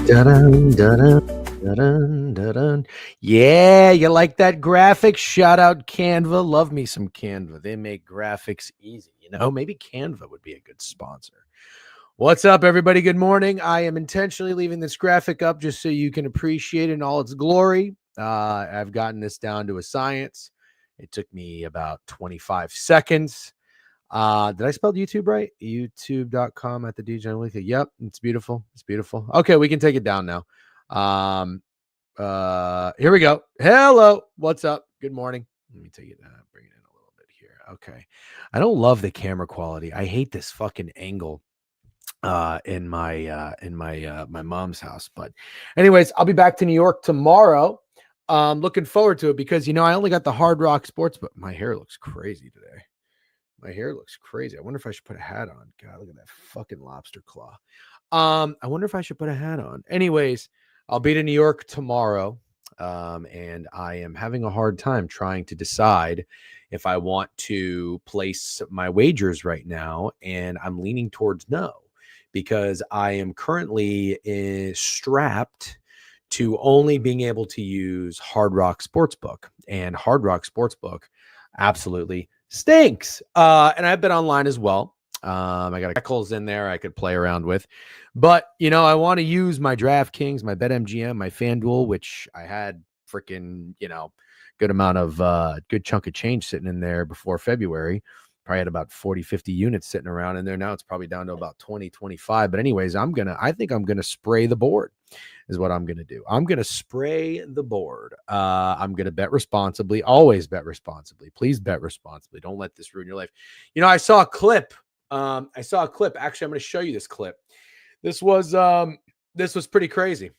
Dun, dun, dun, dun, dun. Yeah, you like that graphic? Shout out Canva. Love me some Canva. They make graphics easy. Maybe Canva would be a good sponsor. What's up, everybody? Good morning. I am intentionally leaving this graphic up just so you can appreciate it in all its glory. I've gotten this down to a science. It took me about 25 seconds. Did I spell YouTube right? YouTube.com at the DJ Weekly. Yep, it's beautiful. It's beautiful. Okay, we can take it down now. Here we go. Hello, what's up? Good morning. Let me take it bring it in a little bit here. Okay. I don't love the camera quality. I hate this fucking angle in my mom's house. But anyways, I'll be back to New York tomorrow. Looking forward to it because I only got the Hard Rock Sports, but my hair looks crazy today. My hair looks crazy. I wonder if I should put a hat on. God, look at that fucking lobster claw. I wonder if I should put a hat on. Anyways, I'll be to New York tomorrow. And I am having a hard time trying to decide if I want to place my wagers right now. And I'm leaning towards no, because I am currently strapped to only being able to use Hard Rock Sportsbook. And Hard Rock Sportsbook absolutely stinks. And I've been online as well. I got Eccles in there I could play around with. But, I want to use my DraftKings, my BetMGM, my FanDuel, which I had freaking, good amount of good chunk of change sitting in there before February. Probably had about 40, 50 units sitting around in there. Now it's probably down to about 20, 25. But anyways, I think I'm going to spray the board is what I'm going to do. I'm going to spray the board. I'm going to bet responsibly. Always bet responsibly. Please bet responsibly. Don't let this ruin your life. I saw a clip. Actually, I'm going to show you this clip. This was pretty crazy.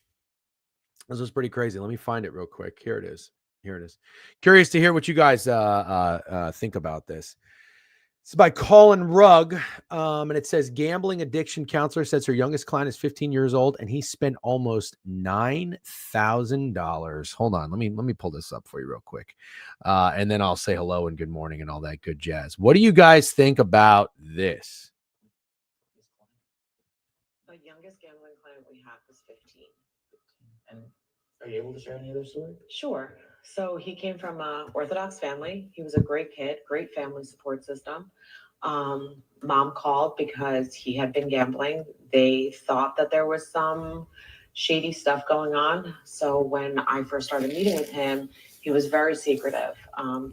This was pretty crazy. Let me find it real quick. Here it is. Curious to hear what you guys think about this. It's by Colin Rugg, and it says gambling addiction counselor says her youngest client is 15 years old, and he spent almost $9,000. Hold on, let me pull this up for you real quick, and then I'll say hello and good morning and all that good jazz. What do you guys think about this? The youngest gambling client we have was 15. And are you able to share any other story? Sure. So he came from a Orthodox family. He was a great kid, great family support system. Mom called because he had been gambling. They thought that there was some shady stuff going on. So when I first started meeting with him, he was very secretive,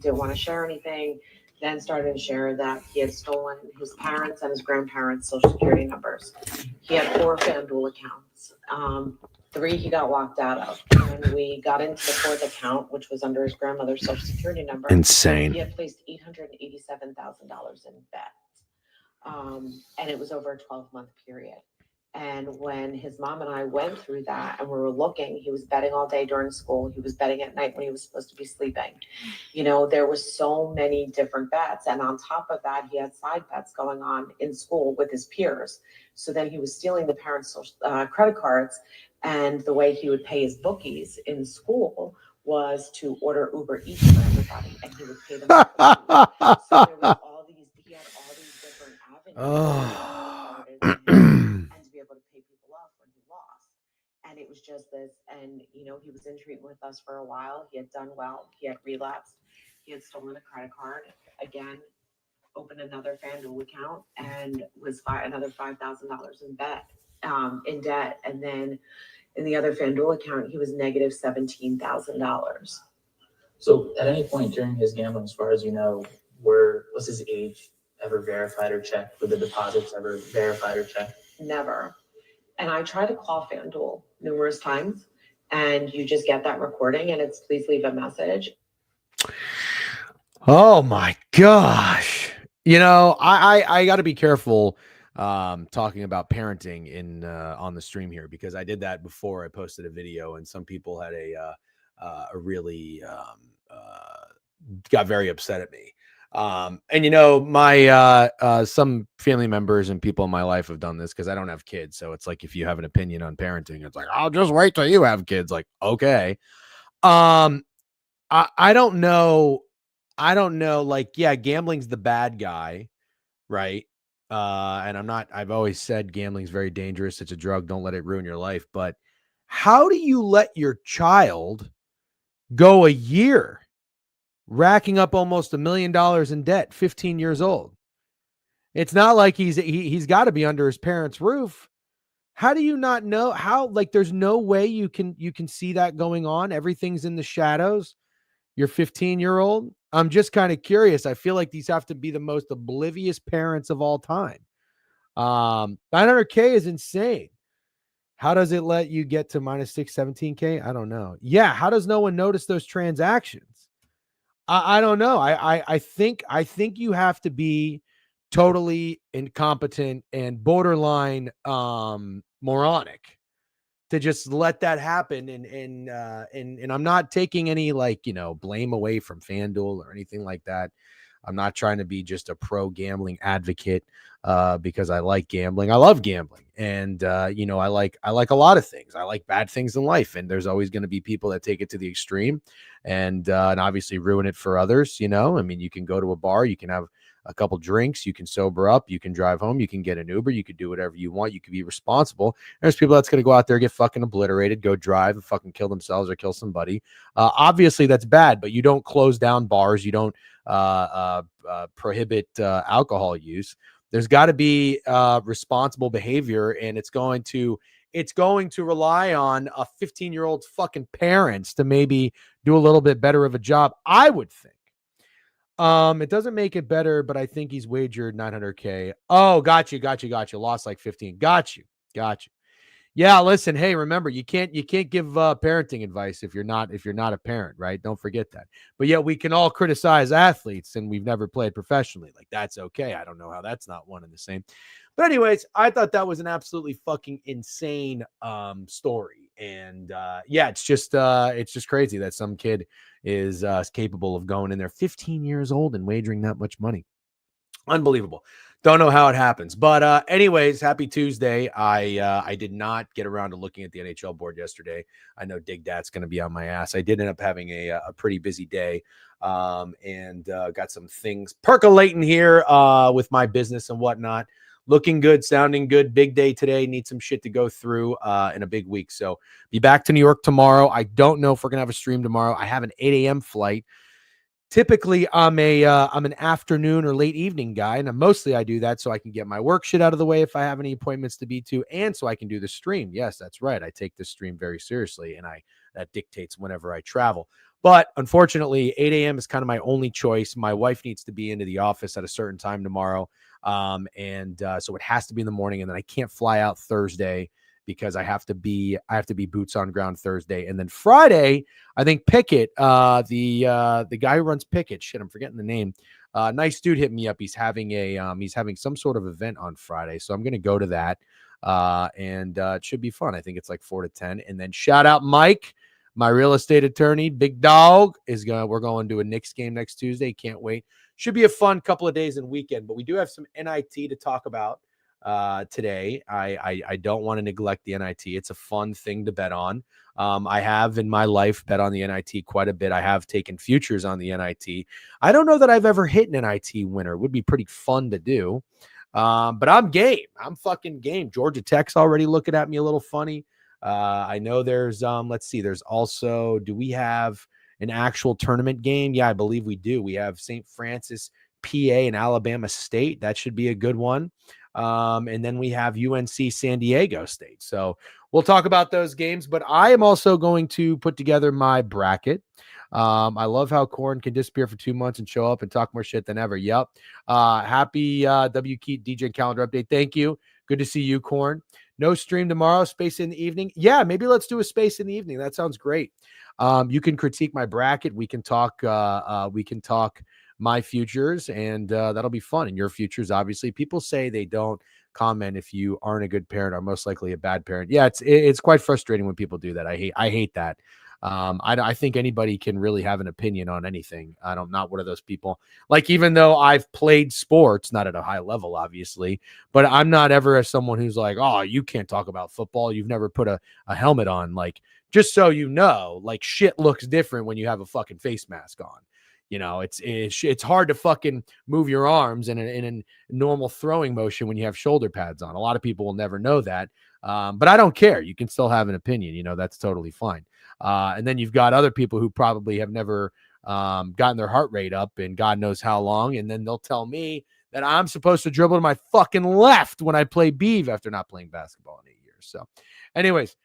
didn't want to share anything. Then started to share that he had stolen his parents' and his grandparents' social security numbers. He had 4 FanDuel accounts. Three he got locked out of. When we got into the fourth account, which was under his grandmother's social security number, Insane. he had placed $887,000 in bets. And it was over a 12-month period. And when his mom and I went through that and we were looking, he was betting all day during school. He was betting at night when he was supposed to be sleeping. You know, there was so many different bets. And on top of that, he had side bets going on in school with his peers. So then he was stealing the parents' credit cards. And the way he would pay his bookies in school was to order Uber Eats for everybody, and he would pay them back with food. So there was all these, he had all these different avenues Oh. started to him and to be able to pay people off when he lost. And it was just this, and you know, he was in treatment with us for a while. He had done well. He had relapsed. He had stolen a credit card again, opened another FanDuel account, and was another $5,000 in debt, and then in the other FanDuel account, he was negative $17,000. So, at any point during his gambling, as far as you know, was his age ever verified or checked? Were the deposits ever verified or checked? Never. And I tried to call FanDuel numerous times, and you just get that recording, and it's please leave a message. Oh my gosh. You know, I got to be careful talking about parenting in on the stream here, because I did that before I posted a video, and some people had a really got very upset at me. And you know, my some family members and people in my life have done this because I don't have kids. So it's like, if you have an opinion on parenting, it's like, I'll just wait till you have kids. Like, okay. I don't know. I don't know. Like, yeah, gambling's the bad guy, right? And I've always said gambling's very dangerous. It's a drug. Don't let it ruin your life. But how do you let your child go a year racking up almost $1 million in debt, 15 years old? It's not like he's got to be under his parents' roof. How do you not know how? Like, there's no way you can see that going on. Everything's in the shadows. Your 15-year-old. I'm just kind of curious. I feel like these have to be the most oblivious parents of all time. 900K is insane. How does it let you get to minus 617K? I don't know. Yeah. How does no one notice those transactions? I don't know. I think you have to be totally incompetent and borderline moronic to just let that happen. And I'm not taking any, like, you know, blame away from FanDuel or anything like that. I'm not trying to be just a pro gambling advocate because I like gambling. I love gambling. And you know, I like a lot of things. I like bad things in life. And there's always going to be people that take it to the extreme and obviously ruin it for others. You know, I mean, you can go to a bar, you can have a couple drinks, you can sober up, you can drive home, you can get an Uber, you could do whatever you want, you could be responsible. There's people that's going to go out there, get fucking obliterated, go drive and fucking kill themselves or kill somebody. Obviously that's bad, but you don't close down bars, you don't prohibit alcohol use. There's got to be responsible behavior, and it's going to rely on a 15-year-old's fucking parents to maybe do a little bit better of a job, I would think. It doesn't make it better, but I think he's wagered 900K. Oh, got you. Lost like 15. Got you. Yeah, listen, hey, remember, you can't give parenting advice if you're not a parent, right? Don't forget that. But yet we can all criticize athletes, and we've never played professionally. Like, that's okay. I don't know how that's not one and the same. But anyways, I thought that was an absolutely fucking insane story. And yeah, it's just crazy that some kid is capable of going in there 15 years old and wagering that much money. Unbelievable. Don't know how it happens. But anyways, happy Tuesday. I did not get around to looking at the NHL board yesterday. I know Dig Dat's going to be on my ass. I did end up having a pretty busy day and got some things percolating here with my business and whatnot. looking good, sounding good. Big day today. Need some shit to go through in a big week. So be back to New York tomorrow. I don't know if we're gonna have a stream tomorrow. I have an 8 a.m. flight. Typically, I'm an afternoon or late evening guy, and mostly I do that so I can get my work shit out of the way if I have any appointments to be to, and so I can do the stream. Yes, that's right. I take this stream very seriously, and that dictates whenever I travel. But unfortunately, 8 a.m. is kind of my only choice. My wife needs to be into the office at a certain time tomorrow, so it has to be in the morning, and then I can't fly out Thursday because I have to be boots on ground Thursday, and then Friday. I think Pickett, the guy who runs Pickett, shit, I'm forgetting the name. Nice dude hit me up. He's having some sort of event on Friday, so I'm gonna go to that, and it should be fun. I think it's like 4 to 10, and then shout out Mike, my real estate attorney, big dog we're going to a Knicks game next Tuesday. Can't wait. Should be a fun couple of days and weekend, but we do have some NIT to talk about today. I don't want to neglect the NIT. It's a fun thing to bet on. I have in my life bet on the NIT quite a bit. I have taken futures on the NIT. I don't know that I've ever hit an NIT winner. It would be pretty fun to do. But I'm game. I'm fucking game. Georgia Tech's already looking at me a little funny. I know there's let's see, there's also, do we have an actual tournament game? Yeah, I believe we do. We have St. Francis, PA, and Alabama State. That should be a good one. And then we have UNC San Diego State. So we'll talk about those games, but I am also going to put together my bracket. I love how Corn can disappear for 2 months and show up and talk more shit than ever. Yep. Happy W Key DJ calendar update. Thank you. Good to see you, Corn. No stream tomorrow, space in the evening. Yeah, maybe let's do a space in the evening. That sounds great. You can critique my bracket. We can talk my futures, and that'll be fun. And your futures, obviously. People say they don't comment if you aren't a good parent or most likely a bad parent. Yeah, it's quite frustrating when people do that. I hate that. I think anybody can really have an opinion on anything. I'm not one of those people. Like, even though I've played sports, not at a high level, obviously, but I'm not ever as someone who's like, oh, you can't talk about football. You've never put a helmet on. Like, just so you know, like, shit looks different when you have a fucking face mask on. You know, it's hard to fucking move your arms in a normal throwing motion when you have shoulder pads on. A lot of people will never know that. But I don't care. You can still have an opinion. You know, that's totally fine. And then you've got other people who probably have never gotten their heart rate up in God knows how long. And then they'll tell me that I'm supposed to dribble to my fucking left when I play Beeve after not playing basketball in 8 years. So anyways,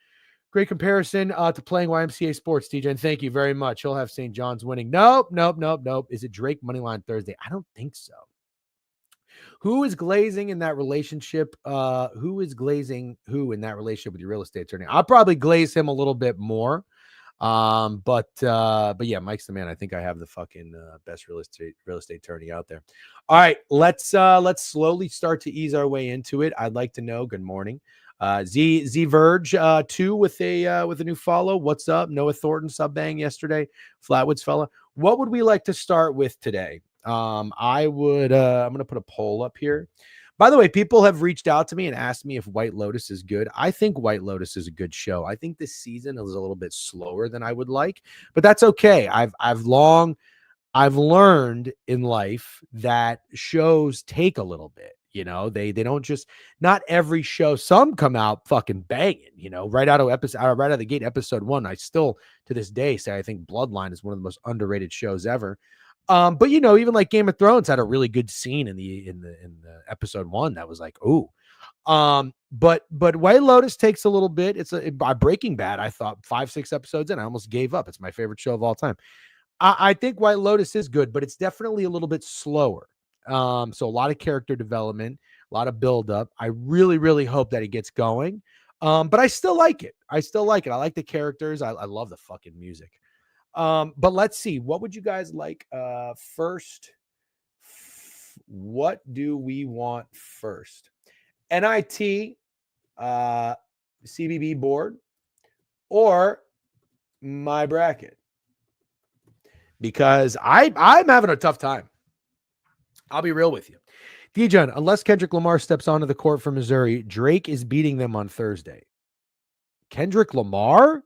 great comparison to playing YMCA sports, TJ. And thank you very much. He'll have St. John's winning. Nope. Is it Drake Moneyline Thursday? I don't think so. Who is glazing in that relationship? Who is glazing who in that relationship with your real estate attorney? I'll probably glaze him a little bit more. But yeah, Mike's the man. I think I have the fucking best real estate attorney out there. All right, let's slowly start to ease our way into it. I'd like to know. Good morning. Z Verge 2 with a new follow. What's up? Noah Thornton sub bang yesterday. Flatwoods fella. What would we like to start with today? I'm gonna put a poll up here. By the way, people have reached out to me and asked me if White Lotus is good. I think White Lotus is a good show. I think this season is a little bit slower than I would like, but that's okay. I've learned in life that shows take a little bit. You know, they don't just, not every show. Some come out fucking banging. You know, right out of the gate, episode 1. I still to this day say I think Bloodline is one of the most underrated shows ever. But you know, even like Game of Thrones had a really good scene in the episode 1 that was like, ooh. But White Lotus takes a little bit. It's by Breaking Bad. I thought 5-6 episodes in, I almost gave up. It's my favorite show of all time. I think White Lotus is good, but it's definitely a little bit slower. So a lot of character development, a lot of buildup. I really, really hope that it gets going. But I still like it. I like the characters. I love the fucking music. But let's see. What would you guys like first? What do we want first? NIT, CBB board, or my bracket? Because I'm having a tough time. I'll be real with you. Dijon, unless Kendrick Lamar steps onto the court for Missouri, Drake is beating them on Thursday. Kendrick Lamar?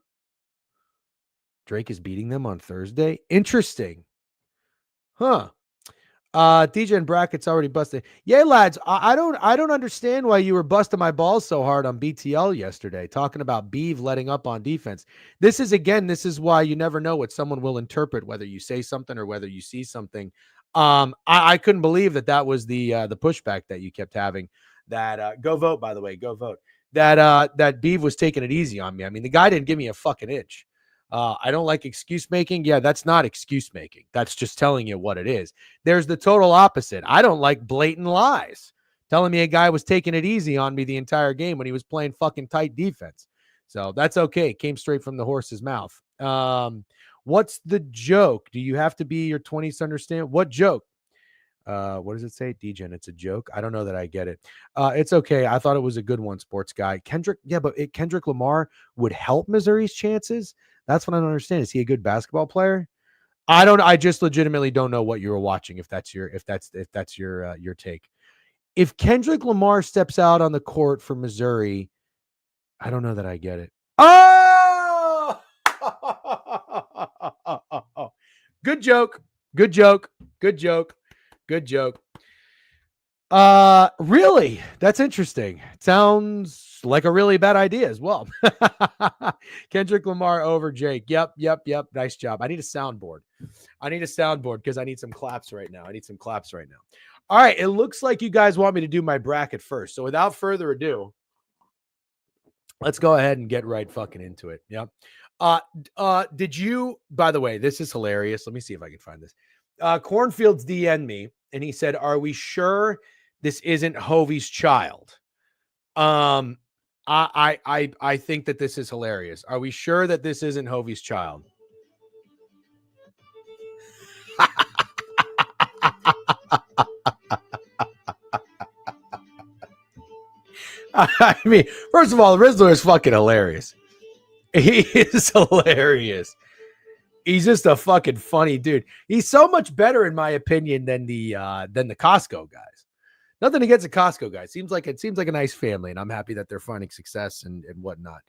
Drake is beating them on Thursday? Interesting. Huh. DJ and brackets already busted. Yeah, lads, I don't understand why you were busting my balls so hard on BTL yesterday, talking about Beeve letting up on defense. This is why you never know what someone will interpret, whether you say something or whether you see something. I couldn't believe that was the pushback that you kept having. That go vote, by the way, go vote. That Beeve was taking it easy on me. I mean, the guy didn't give me a fucking inch. I don't like excuse making. Yeah, that's not excuse making. That's just telling you what it is. There's the total opposite. I don't like blatant lies. Telling me a guy was taking it easy on me the entire game when he was playing fucking tight defense. So that's okay. It came straight from the horse's mouth. What's the joke? Do you have to be your 20s to understand? What joke? What does it say? Degen, it's a joke. I don't know that I get it. It's okay. I thought it was a good one, sports guy. Kendrick, yeah, but Kendrick Lamar would help Missouri's chances. That's what I don't understand. Is he a good basketball player? I just legitimately don't know what you were watching. If that's your take. If Kendrick Lamar steps out on the court for Missouri, I don't know that I get it. Oh, good joke. Good joke. Good joke. Good joke. Really? That's interesting. Sounds like a really bad idea as well. Kendrick Lamar over Jake. Yep. Nice job. I need a soundboard because I need some claps right now. All right. It looks like you guys want me to do my bracket first. So without further ado, let's go ahead and get right fucking into it. Yep. Did you, by the way, this is hilarious. Let me see if I can find this. Cornfields DM'd me and he said, "Are we sure this isn't Hovey's child?" I think that this is hilarious. Are we sure that this isn't Hovey's child? I mean, first of all, the Rizzler is fucking hilarious. He is hilarious. He's just a fucking funny dude. He's so much better, in my opinion, than the Costco guys. Nothing against the Costco guys. Seems like a nice family, and I'm happy that they're finding success and whatnot.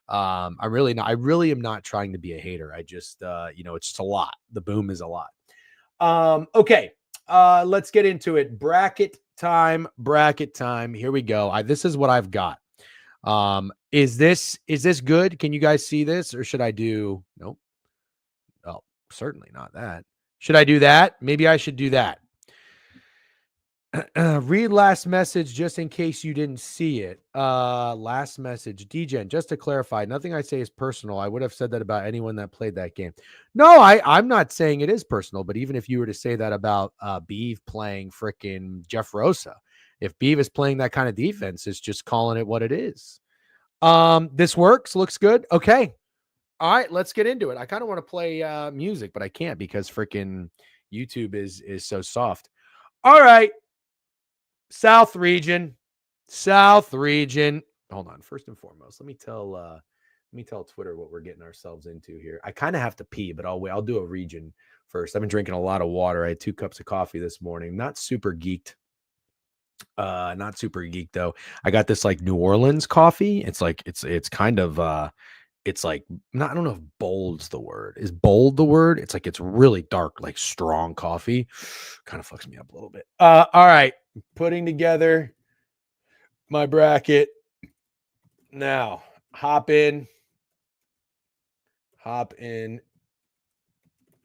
I really am not trying to be a hater. I just it's just a lot. The boom is a lot. Okay. Let's get into it. Bracket time. Here we go. This is what I've got. Is this good? Can you guys see this, or should I do? Nope. Oh, certainly not that. Should I do that? Maybe I should do that. Read last message just in case you didn't see it. Last message. Degen, just to clarify, nothing I say is personal. I would have said that about anyone that played that game. No, I'm not saying it is personal, but even if you were to say that about Beeve playing freaking Jeff Rosa, if Beeve is playing that kind of defense, it's just calling it what it is. This works, looks good. Okay. All right, let's get into it. I kind of want to play music, but I can't because freaking YouTube is so soft. All right. South region. Hold on. First and foremost, let me tell Twitter what we're getting ourselves into here. I kind of have to pee, but I'll do a region first. I've been drinking a lot of water. I had 2 cups of coffee this morning. Not super geeked though. I got this like New Orleans coffee. It's like it's kind of it's like not, I don't know if bold's the word. Is bold the word? It's like it's really dark, like strong coffee. Kind of fucks me up a little bit. All right. Putting together my bracket. Now, hop in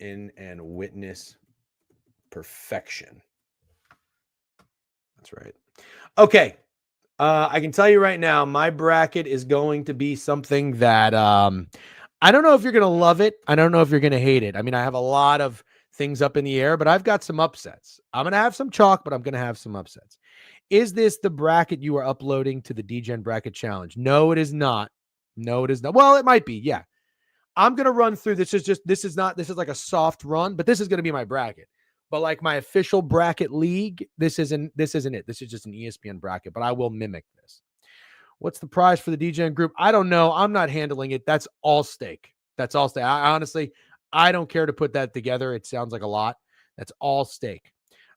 and witness perfection. That's right. Okay. I can tell you right now, my bracket is going to be something that I don't know if you're going to love it. I don't know if you're going to hate it. I mean, I have a lot of things up in the air, but I've got some upsets. I'm going to have some chalk, but I'm going to have some upsets. Is this the bracket you are uploading to the Degen Bracket Challenge? No, it is not. Well, it might be. Yeah. I'm going to run through this. This is like a soft run, but this is going to be my bracket. But like my official bracket league, this isn't it. This is just an ESPN bracket, but I will mimic this. What's the prize for the Degen group? I don't know. I'm not handling it. That's all stake. I honestly, I don't care to put that together. It sounds like a lot. That's all stake.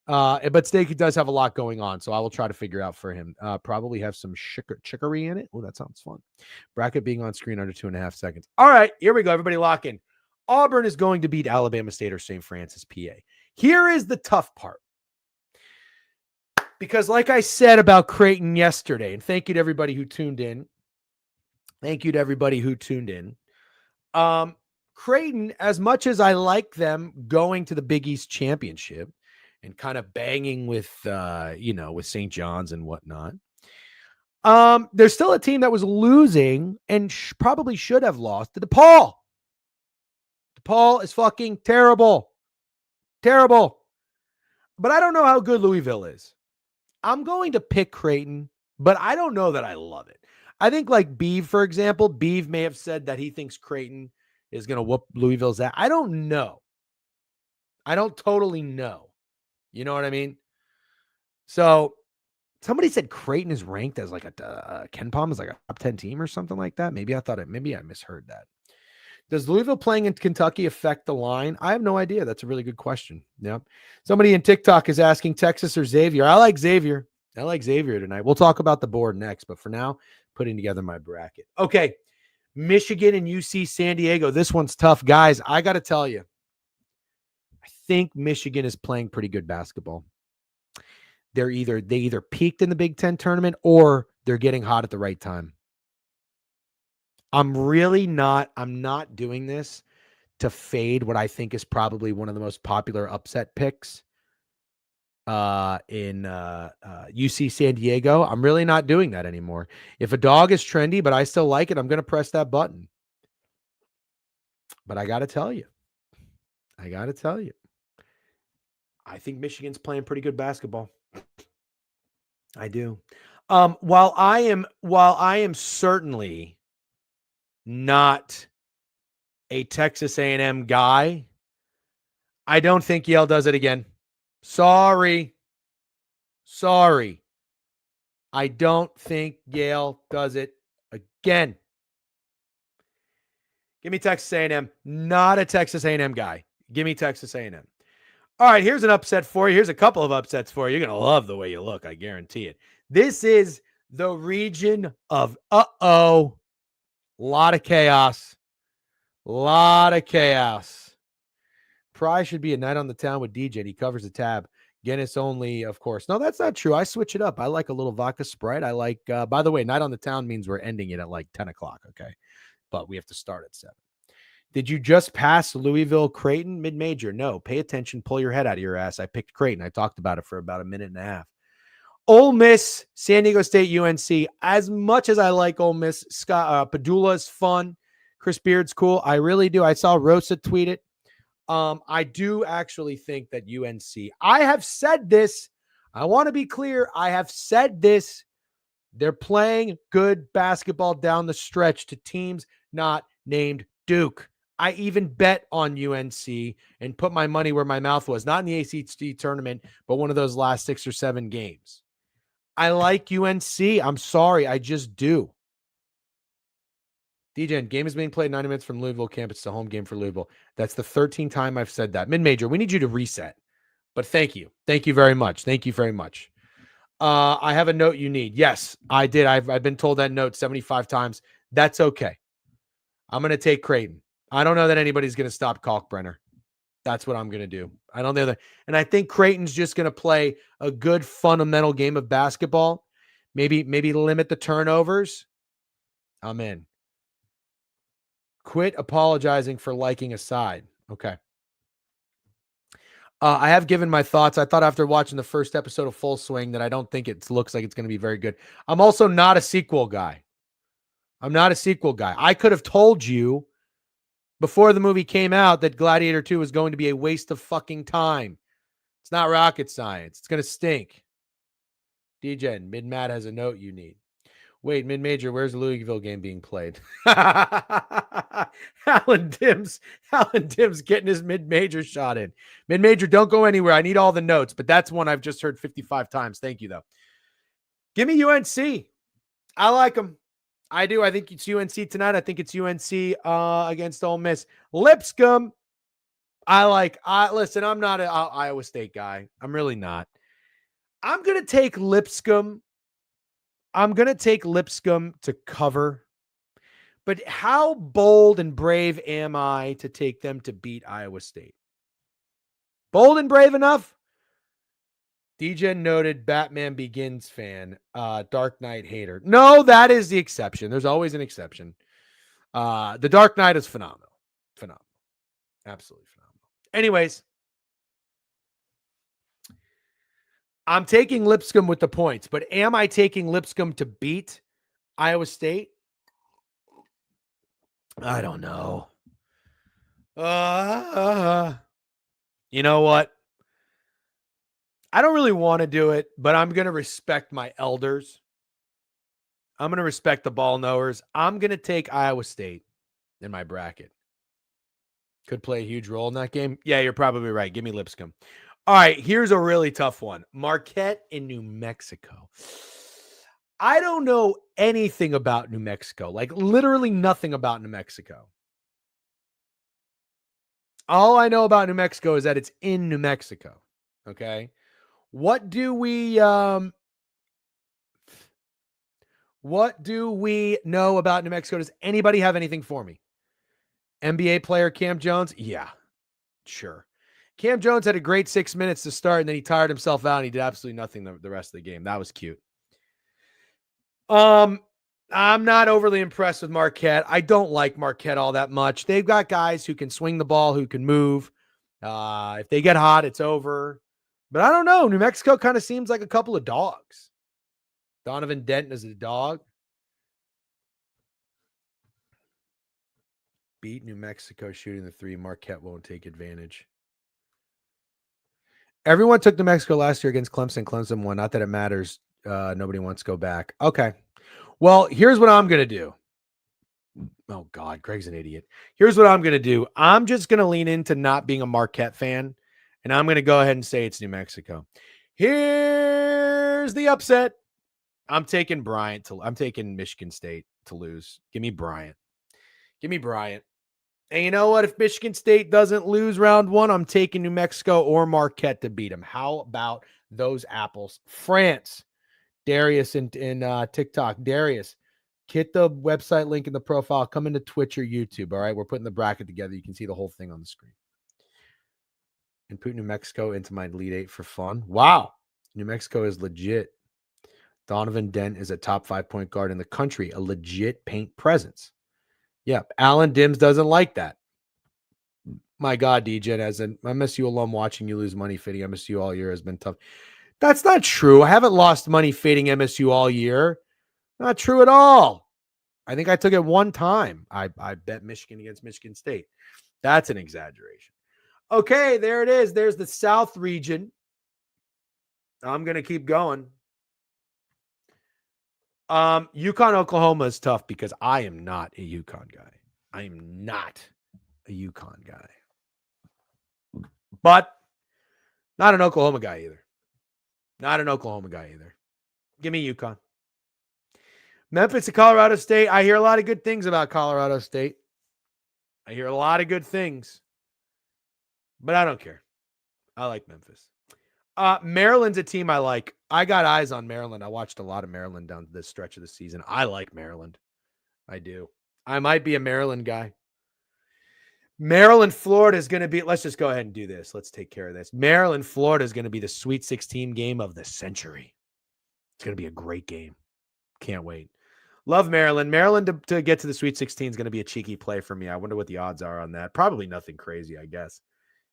But Stake does have a lot going on, so I will try to figure out for him. Probably have some chicory in it. Oh, that sounds fun. Bracket being on screen under 2.5 seconds. All right, here we go. Everybody lock in. Auburn is going to beat Alabama State or St. Francis, PA. Here is the tough part. Because like I said about Creighton yesterday, and thank you to everybody who tuned in. Thank you to everybody who tuned in. Creighton, as much as I like them going to the Big East Championship and kind of banging with, with St. John's and whatnot, there's still a team that was losing and probably should have lost to DePaul. DePaul is fucking terrible. Terrible. But I don't know how good Louisville is. I'm going to pick Creighton, but I don't know that I love it. I think like Beeve, for example, Beeve may have said that he thinks Creighton is going to whoop Louisville's ass. I don't know. I don't totally know. You know what I mean? So somebody said Creighton is ranked as like a Ken Palm is like a top 10 team or something like that. Maybe I misheard that. Does Louisville playing in Kentucky affect the line? I have no idea. That's a really good question. Yeah. Somebody in TikTok is asking Texas or Xavier. I like Xavier. I like Xavier tonight. We'll talk about the board next, but for now, putting together my bracket. Okay. Michigan and UC San Diego. This one's tough. Guys, I got to tell you, I think Michigan is playing pretty good basketball. They either peaked in the Big Ten tournament or they're getting hot at the right time. I'm not doing this to fade what I think is probably one of the most popular upset picks in UC San Diego. I'm really not doing that anymore. If a dog is trendy, but I still like it, I'm going to press that button. But I got to tell you, I think Michigan's playing pretty good basketball. I do. While I am certainly not a Texas A&M guy, I don't think Yale does it again. Sorry. I don't think Yale does it again. Give me Texas A&M. Not a Texas A&M guy. Give me Texas A&M. All right, here's an upset for you. Here's a couple of upsets for you. You're going to love the way you look. I guarantee it. This is the region of uh-oh. Lot of chaos. Pry should be a night on the town with DJ. He covers the tab. Guinness only, of course. No, that's not true. I switch it up. I like a little vodka Sprite. I like, by the way, night on the town means we're ending it at like 10 o'clock, okay? But we have to start at 7. Did you just pass Louisville Creighton mid-major? No. Pay attention. Pull your head out of your ass. I picked Creighton. I talked about it for about a minute and a half. Ole Miss, San Diego State, UNC. As much as I like Ole Miss, Padula is fun. Chris Beard's cool. I really do. I saw Rosa tweet it. I do actually think that UNC, I have said this. I want to be clear. I have said this. They're playing good basketball down the stretch to teams not named Duke. I even bet on UNC and put my money where my mouth was, not in the ACC tournament, but one of those last 6 or 7 games. I like UNC. I'm sorry. I just do. DJ, game is being played 90 minutes from Louisville campus. It's a home game for Louisville. That's the 13th time I've said that. Mid-major, we need you to reset. But thank you. Thank you very much. I have a note you need. Yes, I did. I've been told that note 75 times. That's okay. I'm going to take Creighton. I don't know that anybody's going to stop Kalkbrenner. That's what I'm going to do. I don't know that. And I think Creighton's just going to play a good fundamental game of basketball. Maybe limit the turnovers. I'm in. Quit apologizing for liking a side. Okay. I have given my thoughts. I thought after watching the first episode of Full Swing that I don't think it looks like it's going to be very good. I'm also not a sequel guy. I could have told you before the movie came out that Gladiator 2 was going to be a waste of fucking time. It's not rocket science. It's going to stink. DJ, Mid-Mat has a note you need. Wait, mid-major, where's the Louisville game being played? Alan Dim's getting his mid-major shot in. Mid-major, don't go anywhere. I need all the notes, but that's one I've just heard 55 times. Thank you, though. Give me UNC. I like them. I do. I think it's UNC tonight. I think it's UNC against Ole Miss. Lipscomb, listen, I'm not an Iowa State guy. I'm really not. I'm going to take Lipscomb. To cover. But how bold and brave am I to take them to beat Iowa State? Bold and brave enough? DJ noted Batman Begins fan, Dark Knight hater. No, that is the exception. There's always an exception. The Dark Knight is phenomenal. Phenomenal. Absolutely phenomenal. Anyways, I'm taking Lipscomb with the points, but am I taking Lipscomb to beat Iowa State? I don't know. You know what? I don't really want to do it, but I'm going to respect my elders. I'm going to respect the ball knowers. I'm going to take Iowa State in my bracket. Could play a huge role in that game. Yeah, you're probably right. Give me Lipscomb. All right, here's a really tough one. Marquette in New Mexico. I don't know anything about New Mexico, like literally nothing about New Mexico. All I know about New Mexico is that it's in New Mexico. Okay. What do we know about New Mexico? Does anybody have anything for me? NBA player Cam Jones? Yeah, sure. Cam Jones had a great 6 minutes to start, and then he tired himself out, and he did absolutely nothing the rest of the game. That was cute. I'm not overly impressed with Marquette. I don't like Marquette all that much. They've got guys who can swing the ball, who can move. If they get hot, it's over. But I don't know. New Mexico kind of seems like a couple of dogs. Donovan Denton is a dog. Beat New Mexico shooting the three. Marquette won't take advantage. Everyone took New Mexico last year against Clemson. Clemson won. Not that it matters. Nobody wants to go back. Okay. Well, here's what I'm going to do. Oh, God. Greg's an idiot. Here's what I'm going to do. I'm just going to lean into not being a Marquette fan, and I'm going to go ahead and say it's New Mexico. Here's the upset. I'm taking Michigan State to lose. Give me Bryant. And you know what? If Michigan State doesn't lose round one, I'm taking New Mexico or Marquette to beat them. How about those apples? France. Darius in TikTok. Darius, hit the website link in the profile. Come into Twitch or YouTube. All right. We're putting the bracket together. You can see the whole thing on the screen. And put New Mexico into my Elite Eight for fun. Wow. New Mexico is legit. Donovan Dent is a top 5 point guard in the country, a legit paint presence. Yep. Alan Dims doesn't like that. My God, DJ, as an MSU alum watching you lose money fitting MSU all year has been tough. That's not true. I haven't lost money fading MSU all year. Not true at all. I think I took it one time. I bet Michigan against Michigan State. That's an exaggeration. Okay, there it is. There's the South region. I'm going to keep going. UConn, Oklahoma is tough because I am not a UConn guy. I am not a UConn guy. But not an Oklahoma guy either. Give me UConn. Memphis to Colorado State. I hear a lot of good things about Colorado State. But I don't care. I like Memphis. Maryland's a team I like. I got eyes on Maryland. I watched a lot of Maryland down this stretch of the season. I like Maryland. I do. I might be a Maryland guy. Maryland, Florida is going to be, let's just go ahead and do this. Let's take care of this. Maryland, Florida is going to be the Sweet 16 game of the century. It's going to be a great game. Can't wait. Love Maryland. Maryland to get to the Sweet 16 is going to be a cheeky play for me. I wonder what the odds are on that. Probably nothing crazy, I guess.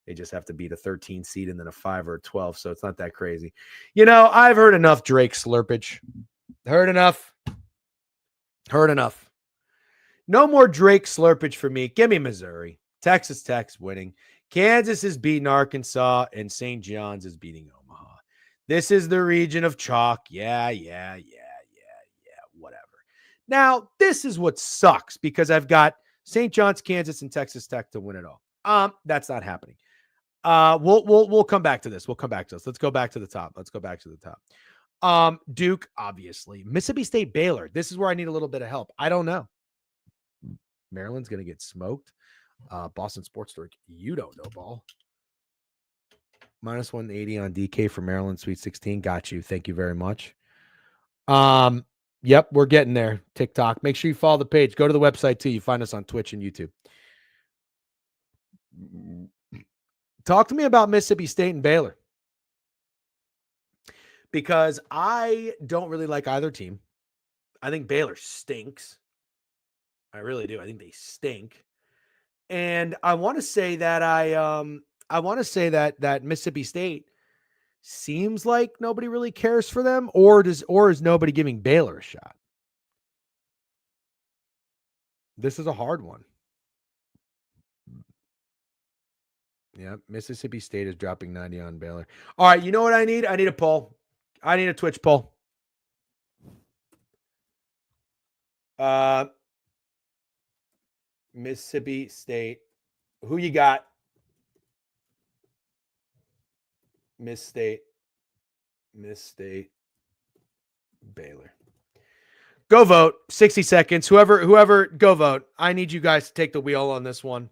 They just have to beat a 13 seed and then a 5 or a 12, so it's not that crazy. You know, I've heard enough Drake slurpage. Heard enough. No more Drake slurpage for me. Give me Missouri. Texas Tech's winning. Kansas is beating Arkansas, and St. John's is beating Omaha. This is the region of chalk. Yeah. Whatever. Now, this is what sucks because I've got St. John's, Kansas, and Texas Tech to win it all. That's not happening. We'll come back to this. Let's go back to the top. Duke, obviously. Mississippi State, Baylor. This is where I need a little bit of help. I don't know. Maryland's going to get smoked. Boston Sports Store. You don't know ball. Minus 180 on DK for Maryland Sweet 16. Got you. Thank you very much. Yep, we're getting there. TikTok. Make sure you follow the page. Go to the website too. You find us on Twitch and YouTube. Talk to me about Mississippi State and Baylor. because I don't really like either team. I think Baylor stinks. I really do. I think they stink. And I want to say that I want to say that Mississippi State seems like nobody really cares for them, or is nobody giving Baylor a shot? This is a hard one. Yeah, Mississippi State is dropping 90 on Baylor. All right, you know what I need? I need a poll. I need a Twitch poll. Mississippi State. Who you got? Miss State, Baylor. Go vote. 60 seconds. Whoever, go vote. I need you guys to take the wheel on this one.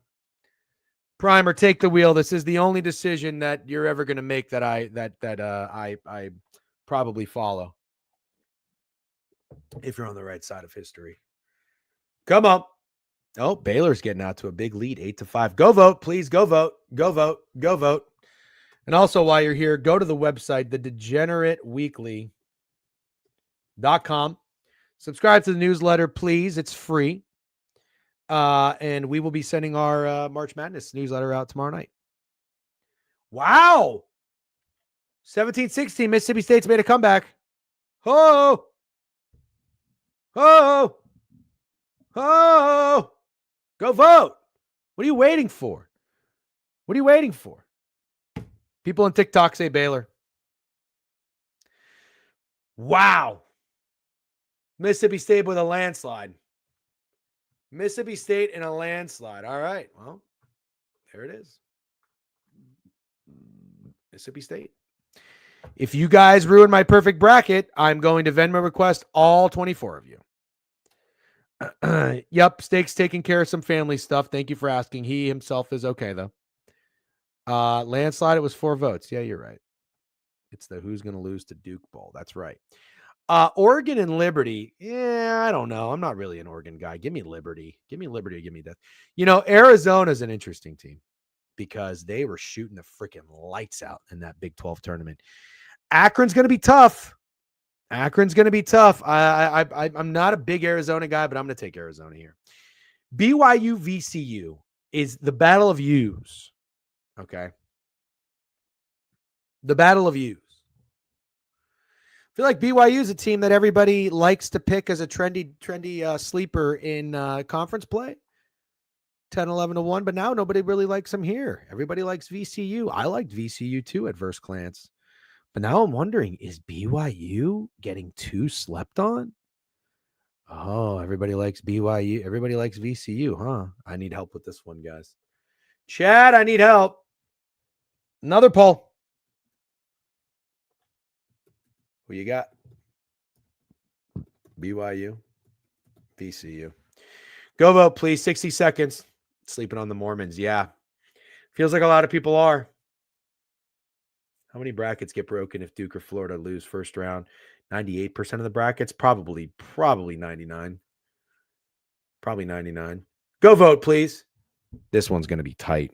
Primer, take the wheel. This is the only decision that you're ever going to make that I probably follow. If you're on the right side of history. Come on. Oh, Baylor's getting out to a big lead, 8-5. Go vote, please. Go vote. Go vote. Go vote. And also, while you're here, go to the website, thedegenerateweekly.com. Subscribe to the newsletter, please. It's free. And we will be sending our March Madness newsletter out tomorrow night. Wow. 17-16, Mississippi State's made a comeback. Ho! Ho! Ho! Go vote. What are you waiting for? What are you waiting for? People on TikTok say Baylor. Wow. Mississippi State with a landslide. Mississippi State in a landslide. All right. Well, there it is. Mississippi State. If you guys ruin my perfect bracket, I'm going to Venmo request all 24 of you. Yep. Steak's taking care of some family stuff. Thank you for asking. He himself is okay, though. Landslide, it was 4 votes. Yeah, you're right. It's the who's going to lose to Duke Bowl. That's right. Oregon and Liberty. Yeah, I don't know. I'm not really an Oregon guy. Give me Liberty. Give me Liberty. Give me that. You know, Arizona's an interesting team because they were shooting the freaking lights out in that Big 12 tournament. Akron's going to be tough. I'm not a big Arizona guy, but I'm going to take Arizona here. BYU VCU is the battle of U's. Okay. The battle of U's. I feel like BYU is a team that everybody likes to pick as a trendy sleeper in conference play. 10, 11-1, but now nobody really likes them here. Everybody likes VCU. I liked VCU too at first glance. But now I'm wondering, is BYU getting too slept on? Oh, everybody likes BYU. Everybody likes VCU, huh? I need help with this one, guys. Chad, I need help. Another poll. Who you got? BYU, VCU. Go vote, please. 60 seconds. Sleeping on the Mormons. Yeah. Feels like a lot of people are. How many brackets get broken if Duke or Florida lose first round? 98% of the brackets? Probably 99. Probably 99. Go vote, please. This one's going to be tight.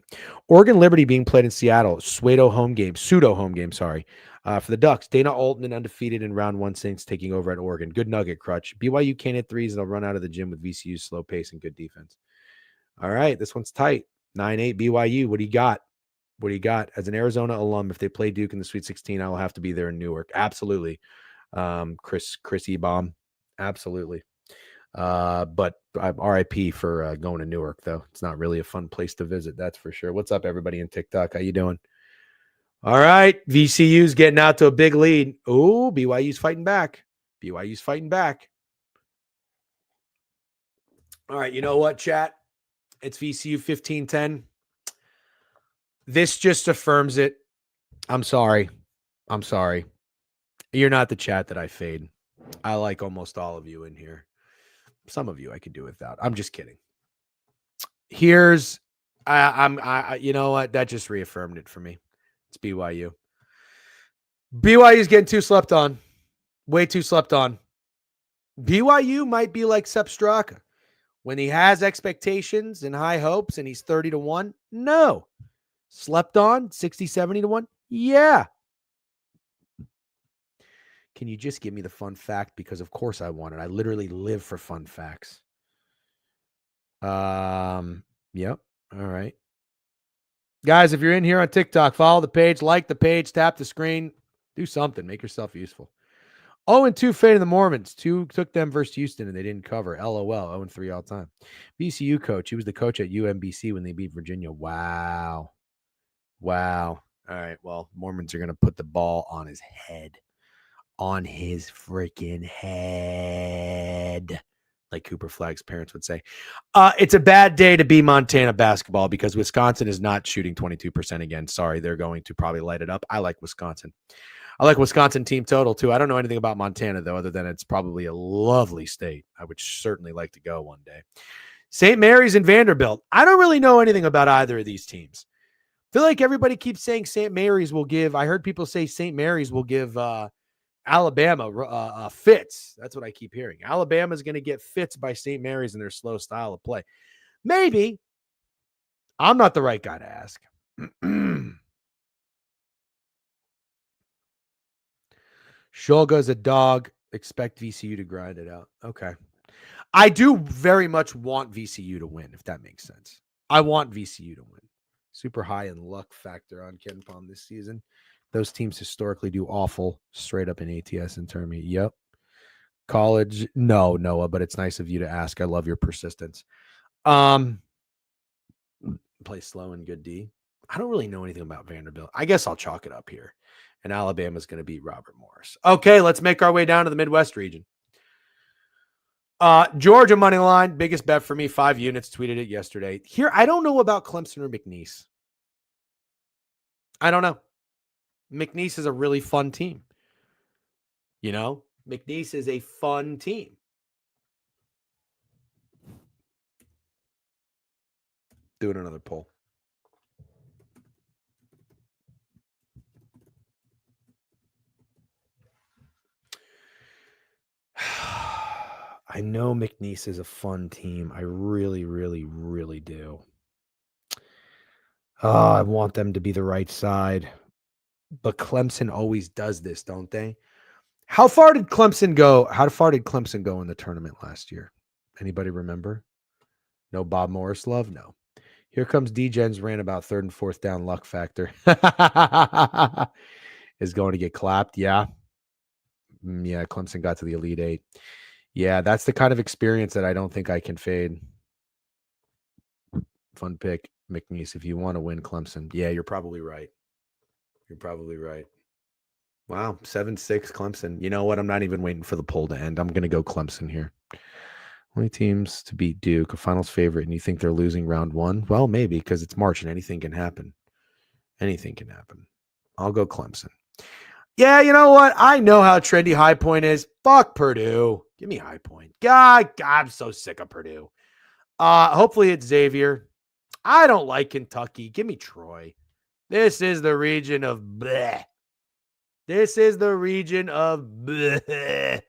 Oregon Liberty being played in Seattle. Pseudo home game, sorry. For the Ducks, Dana Altman undefeated in round 1 since taking over at Oregon. Good nugget, Crutch. BYU can't hit threes and they'll run out of the gym with VCU's slow pace and good defense. All right, this one's tight. 9-8 BYU. What do you got? What do you got? As an Arizona alum, if they play Duke in the Sweet 16, I will have to be there in Newark. Absolutely. Chris Ebom. Absolutely. But RIP for going to Newark, though. It's not really a fun place to visit, that's for sure. What's up, everybody in TikTok? How you doing? All right. VCU's getting out to a big lead. Oh, BYU's fighting back. All right. You know what, chat? It's VCU 15-10. This just affirms it. I'm sorry. You're not the chat that I fade. I like almost all of you in here. Some of you I could do without. I'm just kidding. Here's, you know what? That just reaffirmed it for me. It's BYU. BYU's getting too slept on. Way too slept on. BYU might be like Sepp Straka. When he has expectations and high hopes and he's 30-1, no. Slept on 60, 70-1, yeah. Can you just give me the fun fact? Because of course I want it. I literally live for fun facts. Yep. All right. Guys, if you're in here on TikTok, follow the page, like the page, tap the screen, do something, make yourself useful. 0-2 fade in the Mormons. 2 took them versus Houston and they didn't cover. LOL. 0-3 all time. VCU coach. He was the coach at UMBC when they beat Virginia. Wow. All right. Well, Mormons are going to put the ball on his head. On his freaking head. Like Cooper Flagg's parents would say. It's a bad day to be Montana basketball because Wisconsin is not shooting 22% again. Sorry, they're going to probably light it up. I like Wisconsin. I like Wisconsin team total too. I don't know anything about Montana though, other than it's probably a lovely state. I would certainly like to go one day. St. Mary's and Vanderbilt. I don't really know anything about either of these teams. I feel like everybody keeps saying St. Mary's will give. I heard people say St. Mary's will give Alabama fits. That's what I keep hearing. Alabama's going to get fits by St. Mary's in their slow style of play. Maybe. I'm not the right guy to ask. Shulga's a dog. Expect VCU to grind it out. Okay. I do very much want VCU to win, if that makes sense. I want VCU to win. Super high in luck factor on KenPom this season. Those teams historically do awful straight up in ATS and tournament. Yep. College, no, Noah, but it's nice of you to ask. I love your persistence. Play slow and good D. I don't really know anything about Vanderbilt. I guess I'll chalk it up here. And Alabama's going to beat Robert Morris. Okay, let's make our way down to the Midwest region. Georgia money line, biggest bet for me, 5 units. Tweeted it yesterday. Here, I don't know about Clemson or McNeese. I don't know. McNeese is a really fun team. You know, McNeese is a fun team. Doing another poll. I know McNeese is a fun team. I really, really, really do. I want them to be the right side. But Clemson always does this, don't they? How far did Clemson go? How far did Clemson go in the tournament last year? Anybody remember? No Bob Morris love? No. Here comes D-Gen's ran about 3rd and 4th down luck factor. Is going to get clapped. Yeah. Yeah, Clemson got to the Elite 8. Yeah, that's the kind of experience that I don't think I can fade. Fun pick, McNeese, if you want to win Clemson. Yeah, you're probably right. You're probably right. Wow, 7-6 Clemson. You know what? I'm not even waiting for the poll to end. I'm going to go Clemson here. Only teams to beat Duke, a finals favorite, and you think they're losing round 1? Well, maybe, because it's March and anything can happen. Anything can happen. I'll go Clemson. Yeah, you know what? I know how trendy High Point is. Fuck Purdue. Give me High Point. God, I'm so sick of Purdue. Hopefully it's Xavier. I don't like Kentucky. Give me Troy. This is the region of bleh. This is the region of bleh.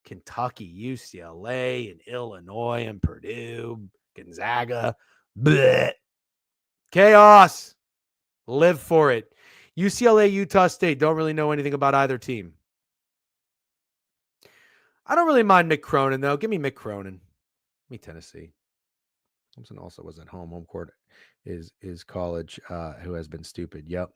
Kentucky, UCLA, and Illinois, and Purdue, Gonzaga. Bleh. Chaos. Live for it. UCLA, Utah State. Don't really know anything about either team. I don't really mind Mick Cronin, though. Give me Mick Cronin. Give me Tennessee. Clemson also was at home. Home court is college, who has been stupid. Yep.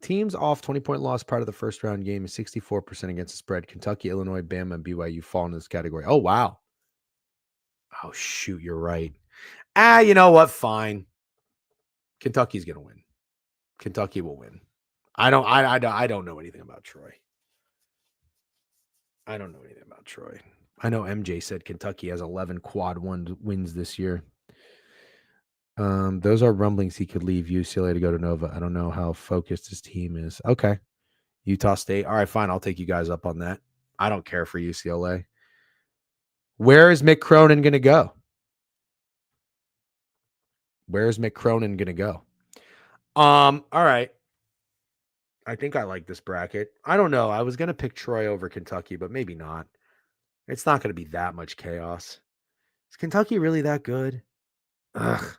Teams off 20-point loss prior to the first round game is 64% against the spread. Kentucky, Illinois, Bama, and BYU fall into this category. Oh, wow. Oh, shoot. You're right. You know what? Fine. Kentucky's going to win. Kentucky will win. I don't know anything about Troy. I don't know anything about Troy. I know MJ said Kentucky has 11 quad one wins this year. Those are rumblings he could leave UCLA to go to Nova. I don't know how focused his team is. Okay. Utah State. All right, fine. I'll take you guys up on that. I don't care for UCLA. Where is Mick Cronin going to go? Where is Mick Cronin going to go? All right. I think I like this bracket. I don't know. I was going to pick Troy over Kentucky, but maybe not. It's not going to be that much chaos. Is Kentucky really that good? Ugh.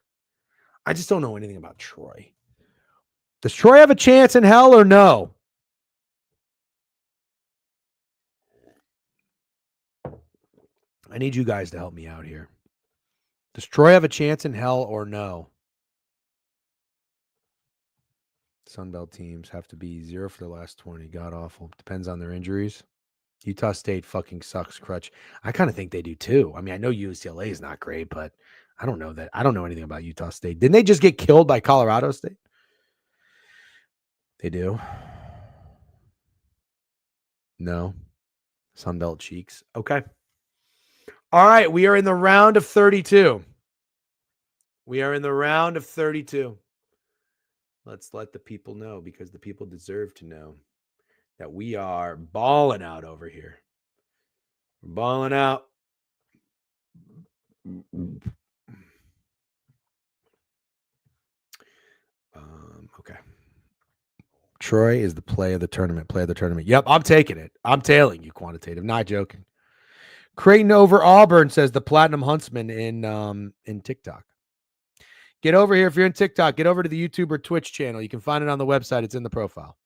I just don't know anything about Troy. Does Troy have a chance in hell or no? I need you guys to help me out here. Does Troy have a chance in hell or no? Sunbelt teams have to be 0 for the last 20. God awful. Depends on their injuries. Utah State fucking sucks, Crutch. I kind of think they do too. I mean, I know UCLA is not great, but I don't know that. I don't know anything about Utah State. Didn't they just get killed by Colorado State? They do. No. Sunbelt cheeks. Okay. All right. We are in the round of 32. We are in the round of 32. Let's let the people know, because the people deserve to know that we are balling out over here. We're balling out. Okay. Troy is the play of the tournament. Play of the tournament. Yep, I'm taking it. I'm tailing you, quantitative. Not joking. Creighton over Auburn, says the Platinum Huntsman in TikTok. Get over here if you're in TikTok. Get over to the YouTube or Twitch channel. You can find it on the website. It's in the profile.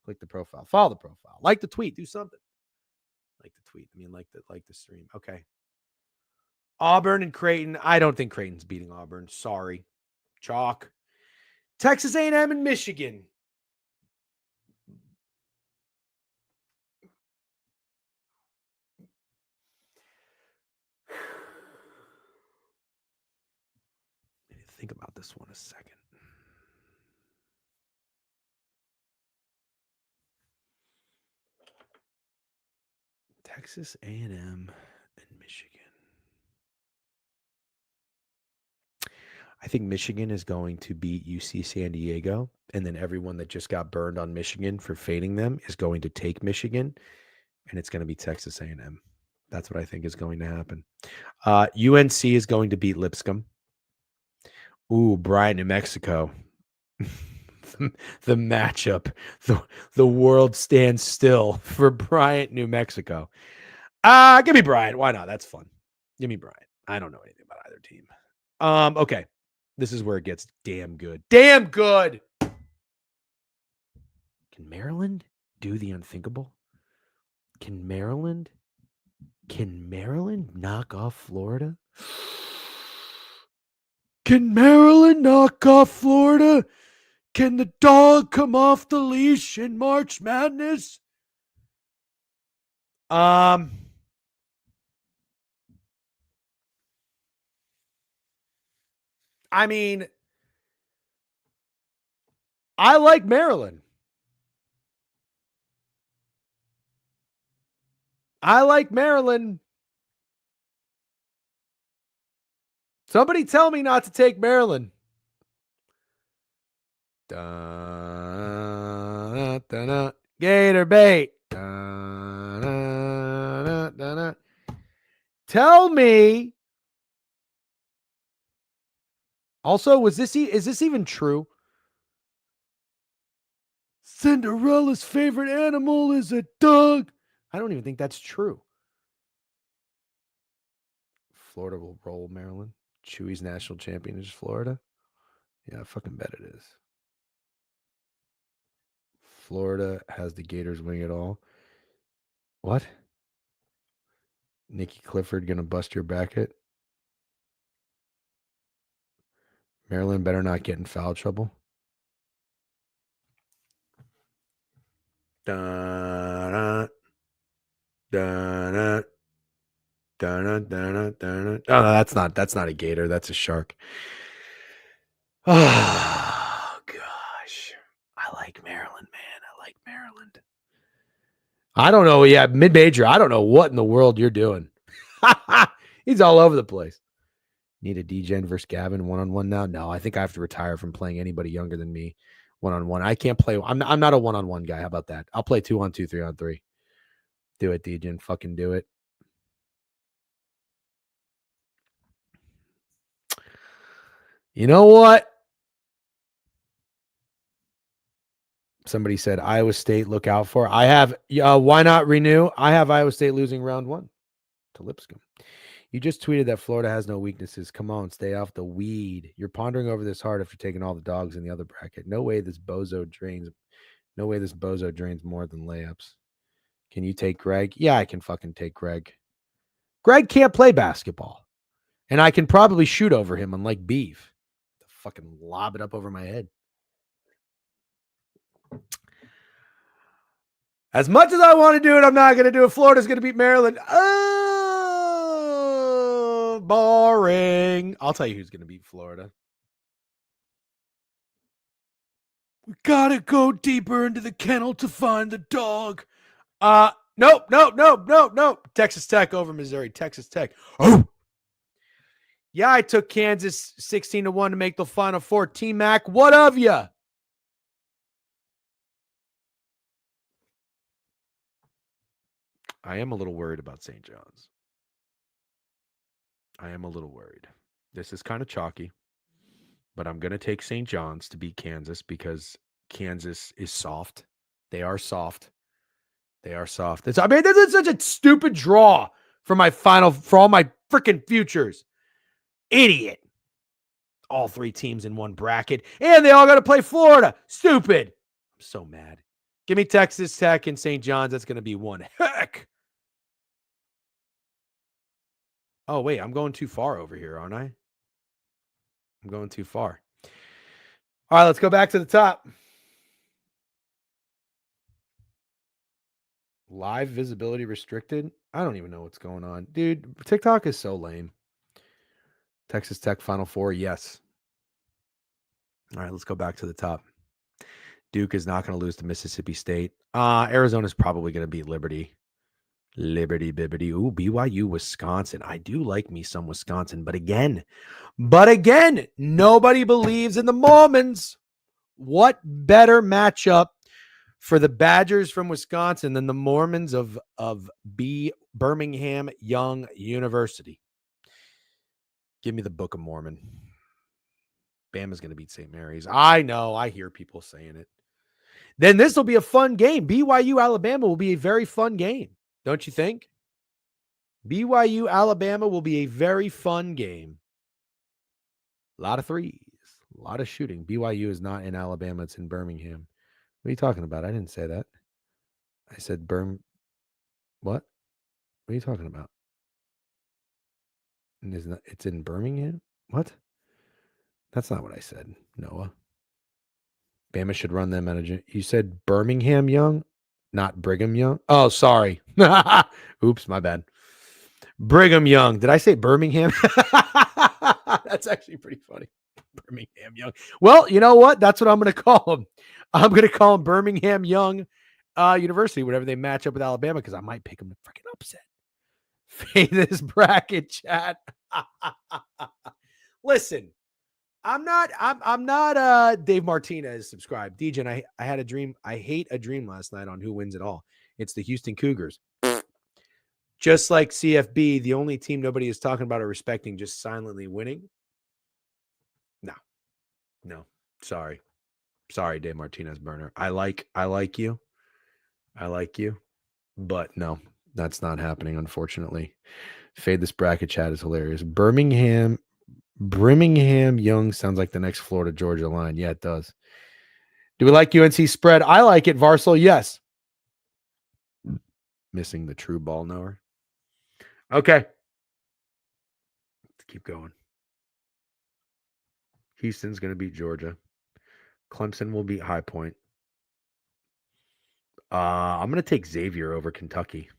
Click the profile. Follow the profile. Like the tweet. Do something. Like the tweet. I mean, like the stream. Okay. Auburn and Creighton. I don't think Creighton's beating Auburn. Sorry. Chalk. Texas A&M and Michigan. Think about this one a second. Texas A&M and Michigan. I think Michigan is going to beat UC San Diego, and then everyone that just got burned on Michigan for fading them is going to take Michigan, and it's going to be Texas A&M. That's what I think is going to happen. UNC is going to beat Lipscomb. Ooh, Bryant, New Mexico. The matchup. The world stands still for Bryant, New Mexico. Give me Bryant. Why not? That's fun. Give me Bryant. I don't know anything about either team. Okay. This is where it gets damn good. Damn good. Can Maryland do the unthinkable? Can Maryland knock off Florida? Can Maryland knock off Florida? Can the dog come off the leash in March Madness? I mean, I like Maryland. Somebody tell me not to take Maryland. Gator bait. Tell me. Also, is this even true? Cinderella's favorite animal is a dog. I don't even think that's true. Florida will roll Maryland. Chewy's national champion is Florida. Yeah, I fucking bet it is. Florida has the Gators wing it all. What? Nikki Clifford gonna bust your bracket? Maryland better not get in foul trouble. Oh, no, that's not a gator. That's a shark. Oh gosh, I like Maryland, man. I like Maryland. I don't know. Yeah, mid-major. I don't know what in the world you're doing. He's all over the place. Need a D-Gen versus Gavin one-on-one now? No, I think I have to retire from playing anybody younger than me one-on-one. I can't play. I'm not a one-on-one guy. How about that? I'll play 2-on-2, 3-on-3. Do it, D-Gen. Fucking do it. You know what? Somebody said Iowa State, look out for. I have, why not renew? I have Iowa State losing round 1 to Lipscomb. You just tweeted that Florida has no weaknesses. Come on, stay off the weed. You're pondering over this hard after taking all the dogs in the other bracket. No way this bozo drains more than layups. Can you take Greg? Yeah, I can fucking take Greg. Greg can't play basketball. And I can probably shoot over him, unlike Beef. Fucking lob it up over my head. As much as I want to do it, I'm not going to do it. Florida's going to beat Maryland. Oh, boring. I'll tell you who's going to beat Florida. We got to go deeper into the kennel to find the dog. Nope. Texas Tech over Missouri. Texas Tech. Oh. Yeah, I took Kansas 16-1 to make the Final Four. T-Mac, what of ya? I am a little worried about St. John's. I am a little worried. This is kind of chalky, but I'm going to take St. John's to beat Kansas because Kansas is soft. They are soft. They are soft. This is such a stupid draw for all my freaking futures. Idiot. All three teams in one bracket, and they all got to play Florida. Stupid. I'm so mad. Give me Texas Tech and St. John's. That's going to be one heck. Oh, wait. I'm going too far over here, aren't I? I'm going too far. All right, let's go back to the top. Live visibility restricted. I don't even know what's going on. Dude, TikTok is so lame. Texas Tech Final Four, yes. All right, let's go back to the top. Duke is not going to lose to Mississippi State. Arizona's probably going to beat Liberty. Liberty, bibbity. Ooh, BYU, Wisconsin. I do like me some Wisconsin, but again, nobody believes in the Mormons. What better matchup for the Badgers from Wisconsin than the Mormons of Birmingham Young University? Give me the Book of Mormon. Bama's going to beat St. Mary's. I know. I hear people saying it. Then this will be a fun game. BYU, Alabama will be a very fun game. Don't you think? BYU, Alabama will be a very fun game. A lot of threes. A lot of shooting. BYU is not in Alabama. It's in Birmingham. What are you talking about? I didn't say that. I said What? What are you talking about? And it's in Birmingham? What? That's not what I said, Noah. Bama should run them manager. You said Birmingham Young, not Brigham Young? Oh, sorry. Oops, my bad. Brigham Young. Did I say Birmingham? That's actually pretty funny. Birmingham Young. Well, you know what? That's what I'm going to call him. I'm going to call him Birmingham Young University, whenever they match up with Alabama, because I might pick them to freaking upset. Fade this bracket, chat. Listen, I'm not Dave Martinez subscribed. DJ, and I had a dream. I hate a dream last night on who wins it all. It's the Houston Cougars. Just like CFB, the only team nobody is talking about or respecting, just silently winning. No. Sorry, Dave Martinez burner. I like you. But no, that's not happening, unfortunately. Fade this bracket, chat is hilarious. Birmingham Young sounds like the next Florida Georgia line. Yeah, it does. Do we like UNC spread? I like it. Varsal, yes. Missing the true ball knower. Okay. Let's keep going. Houston's going to beat Georgia. Clemson will beat High Point. I'm going to take Xavier over Kentucky.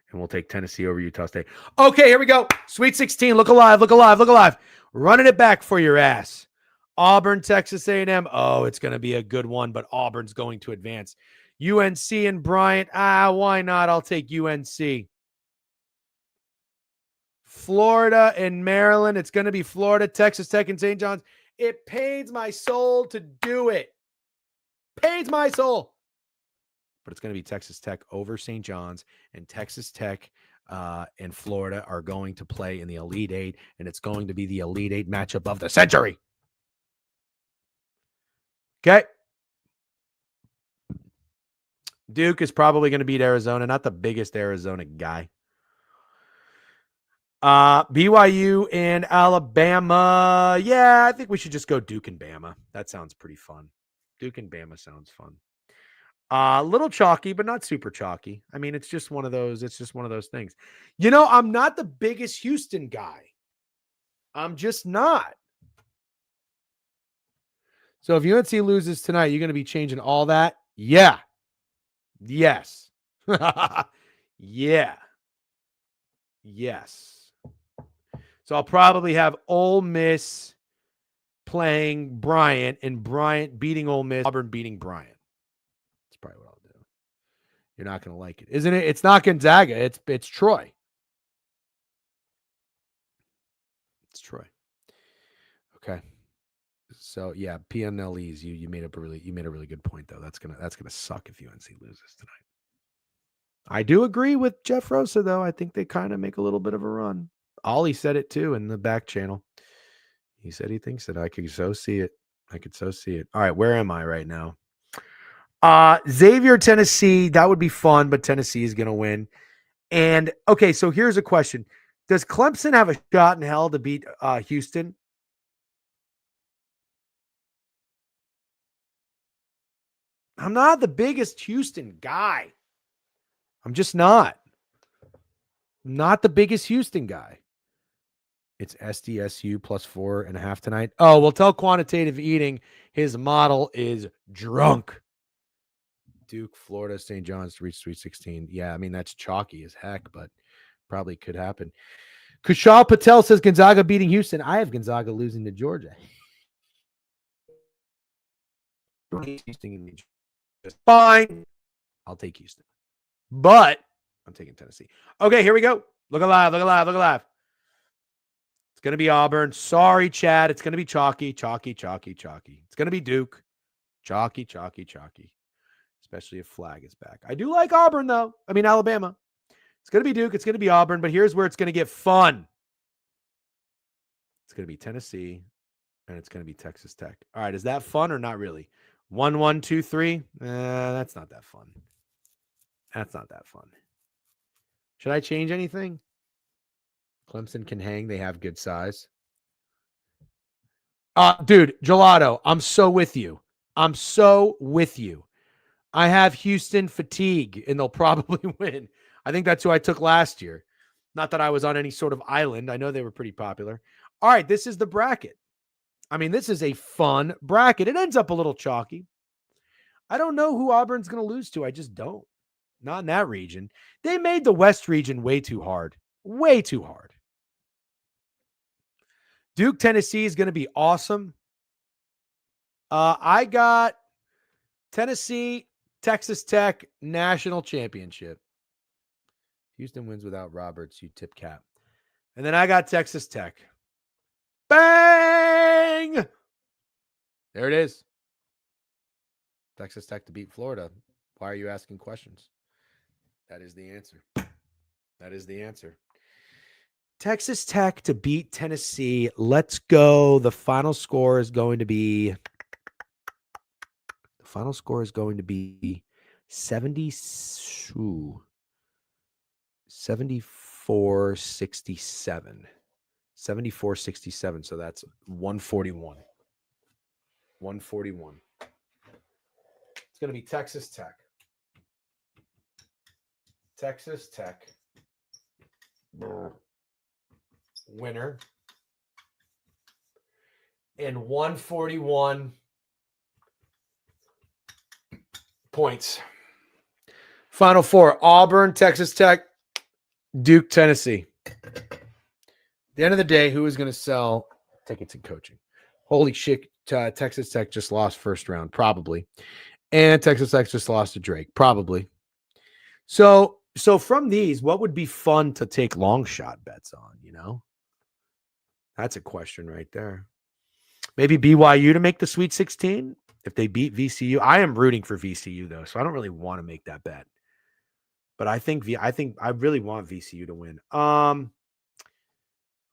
And we'll take Tennessee over Utah State. Okay, here we go. Sweet 16. Look alive. Running it back for your ass. Auburn, Texas A&M. Oh, it's going to be a good one, but Auburn's going to advance. UNC and Bryant. Why not? I'll take UNC. Florida and Maryland. It's going to be Florida, Texas Tech, and St. John's. It pains my soul to do it. Pains my soul. But it's going to be Texas Tech over St. John's, and Texas Tech and Florida are going to play in the Elite Eight, and it's going to be the Elite Eight matchup of the century. Okay. Duke is probably going to beat Arizona, not the biggest Arizona guy. BYU and Alabama. Yeah, I think we should just go Duke and Bama. That sounds pretty fun. Duke and Bama sounds fun. A little chalky, but not super chalky. I mean, it's just one of those. It's just one of those things. You know, I'm not the biggest Houston guy. I'm just not. So if UNC loses tonight, you're going to be changing all that? Yeah. Yes. Yeah. Yes. So I'll probably have Ole Miss playing Bryant and Bryant beating Ole Miss, Auburn beating Bryant. That's probably what I'll do. You're not going to like it, isn't it? It's not Gonzaga. It's Troy. It's Troy. Okay. So yeah, PNLEs. You made a really good point though. That's gonna suck if UNC loses tonight. I do agree with Jeff Rosa though. I think they kind of make a little bit of a run. Ollie said it too in the back channel. He said he thinks that I could so see it. All right, where am I right now? Xavier, Tennessee. That would be fun, but Tennessee is gonna win. And okay, so here's a question: does Clemson have a shot in hell to beat Houston? I'm not the biggest Houston guy. I'm just not. Not the biggest Houston guy. It's SDSU +4.5 tonight. Oh, well, tell Quantitative Eating his model is drunk. Duke, Florida, St. John's to reach Sweet 16. Yeah, I mean, that's chalky as heck, but probably could happen. Kushal Patel says Gonzaga beating Houston. I have Gonzaga losing to Georgia. Houston just fine. I'll take Houston. But I'm taking Tennessee. Okay, here we go. Look alive. It's going to be Auburn. Sorry, Chad. It's going to be chalky. It's going to be Duke. Chalky. Especially if Flag is back. I do like Auburn, though. I mean, Alabama. It's going to be Duke. It's going to be Auburn. But here's where it's going to get fun. It's going to be Tennessee. And it's going to be Texas Tech. All right, is that fun or not really? 1-1, 2-3. That's not that fun. Should I change anything? Clemson can hang. They have good size. Dude, Gelato, I'm so with you. I have Houston fatigue, and they'll probably win. I think that's who I took last year. Not that I was on any sort of island. I know they were pretty popular. All right, this is the bracket. I mean, this is a fun bracket. It ends up a little chalky. I don't know who Auburn's going to lose to. I just don't. Not in that region. They made the West region way too hard. Duke, Tennessee is going to be awesome. I got Tennessee, Texas Tech, national championship. Houston wins without Roberts. You tip cap. And then I got Texas Tech. Bang! There it is. Texas Tech to beat Florida. Why are you asking questions? That is the answer. Texas Tech to beat Tennessee. Let's go. The final score is going to be 74-67. 74-67. So that's 141. It's going to be Texas Tech. Winner. And 141 points. Final four: Auburn, Texas Tech, Duke, Tennessee. At the end of the day, who is going to sell tickets and coaching? Holy shit, Texas Tech just lost first round, probably. And Texas Tech just lost to Drake, probably. So from these, what would be fun to take long shot bets on, you know? That's a question right there. Maybe BYU to make the Sweet 16 if they beat VCU. I am rooting for VCU, though, so I don't really want to make that bet. But I think I really want VCU to win.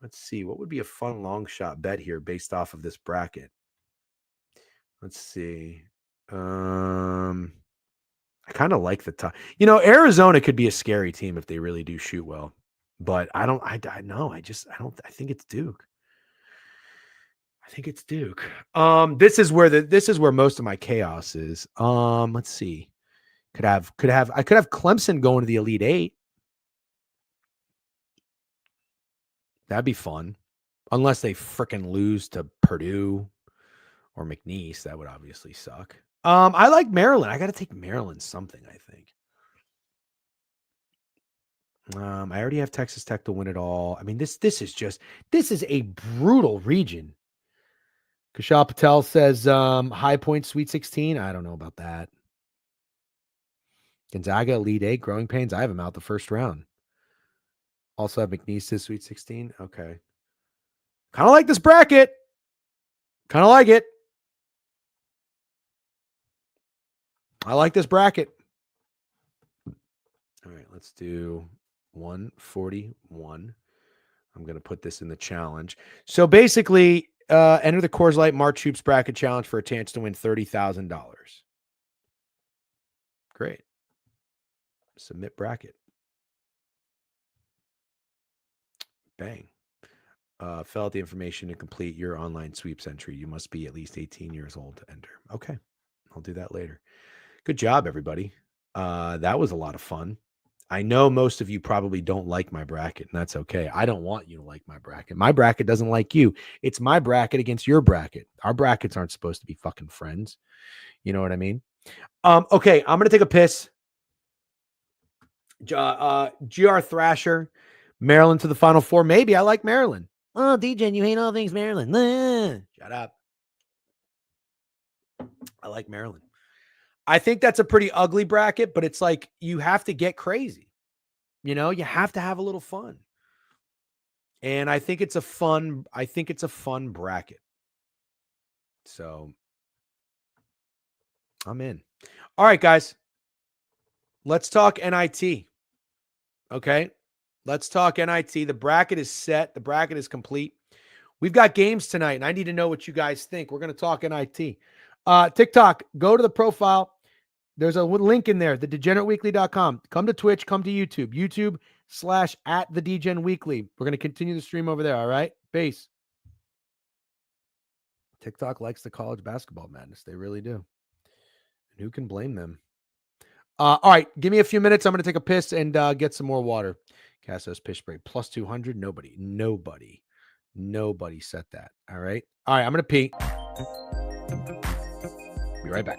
Let's see. What would be a fun long shot bet here based off of this bracket? Let's see. I kind of like the top. You know, Arizona could be a scary team if they really do shoot well. But I think it's Duke. This is where most of my chaos is. Let's see. I could have Clemson going to the Elite Eight. That'd be fun. Unless they freaking lose to Purdue or McNeese, that would obviously suck. I like Maryland. I got to take Maryland something, I think. I already have Texas Tech to win it all. I mean, this is a brutal region. Kushal Patel says High Point Sweet 16. I don't know about that. Gonzaga Elite Eight, Growing Pains. I have them out the first round. Also have McNeese to Sweet 16. Okay. Kind of like this bracket. Kind of like it. I like this bracket. All right, let's do 141. I'm going to put this in the challenge. So basically, enter the Coors Light March Hoops Bracket Challenge for a chance to win $30,000. Great. Submit bracket. Bang. Fill out the information to complete your online sweeps entry. You must be at least 18 years old to enter. Okay. I'll do that later. Good job, everybody. That was a lot of fun. I know most of you probably don't like my bracket, and that's okay. I don't want you to like my bracket. My bracket doesn't like you. It's my bracket against your bracket. Our brackets aren't supposed to be fucking friends. You know what I mean? Okay, I'm going to take a piss. GR Thrasher, Maryland to the Final Four. Maybe I like Maryland. Oh, DJ, you hate all things Maryland. Shut up. I like Maryland. I think that's a pretty ugly bracket, but it's like you have to get crazy. You know, you have to have a little fun. And I think it's a fun bracket. So I'm in. All right, guys. Let's talk NIT. Okay. Let's talk NIT. The bracket is set. The bracket is complete. We've got games tonight, and I need to know what you guys think. We're going to talk NIT. TikTok, go to the profile. There's a link in there, thedegenerateweekly.com. Come to Twitch, come to YouTube. YouTube/@thedegenweekly. We're going to continue the stream over there, all right? Peace. TikTok likes the college basketball madness. They really do. And who can blame them? All right, give me a few minutes. I'm going to take a piss and get some more water. Cassos Piss Spray plus 200. Nobody set that. All right. I'm going to pee. Be right back.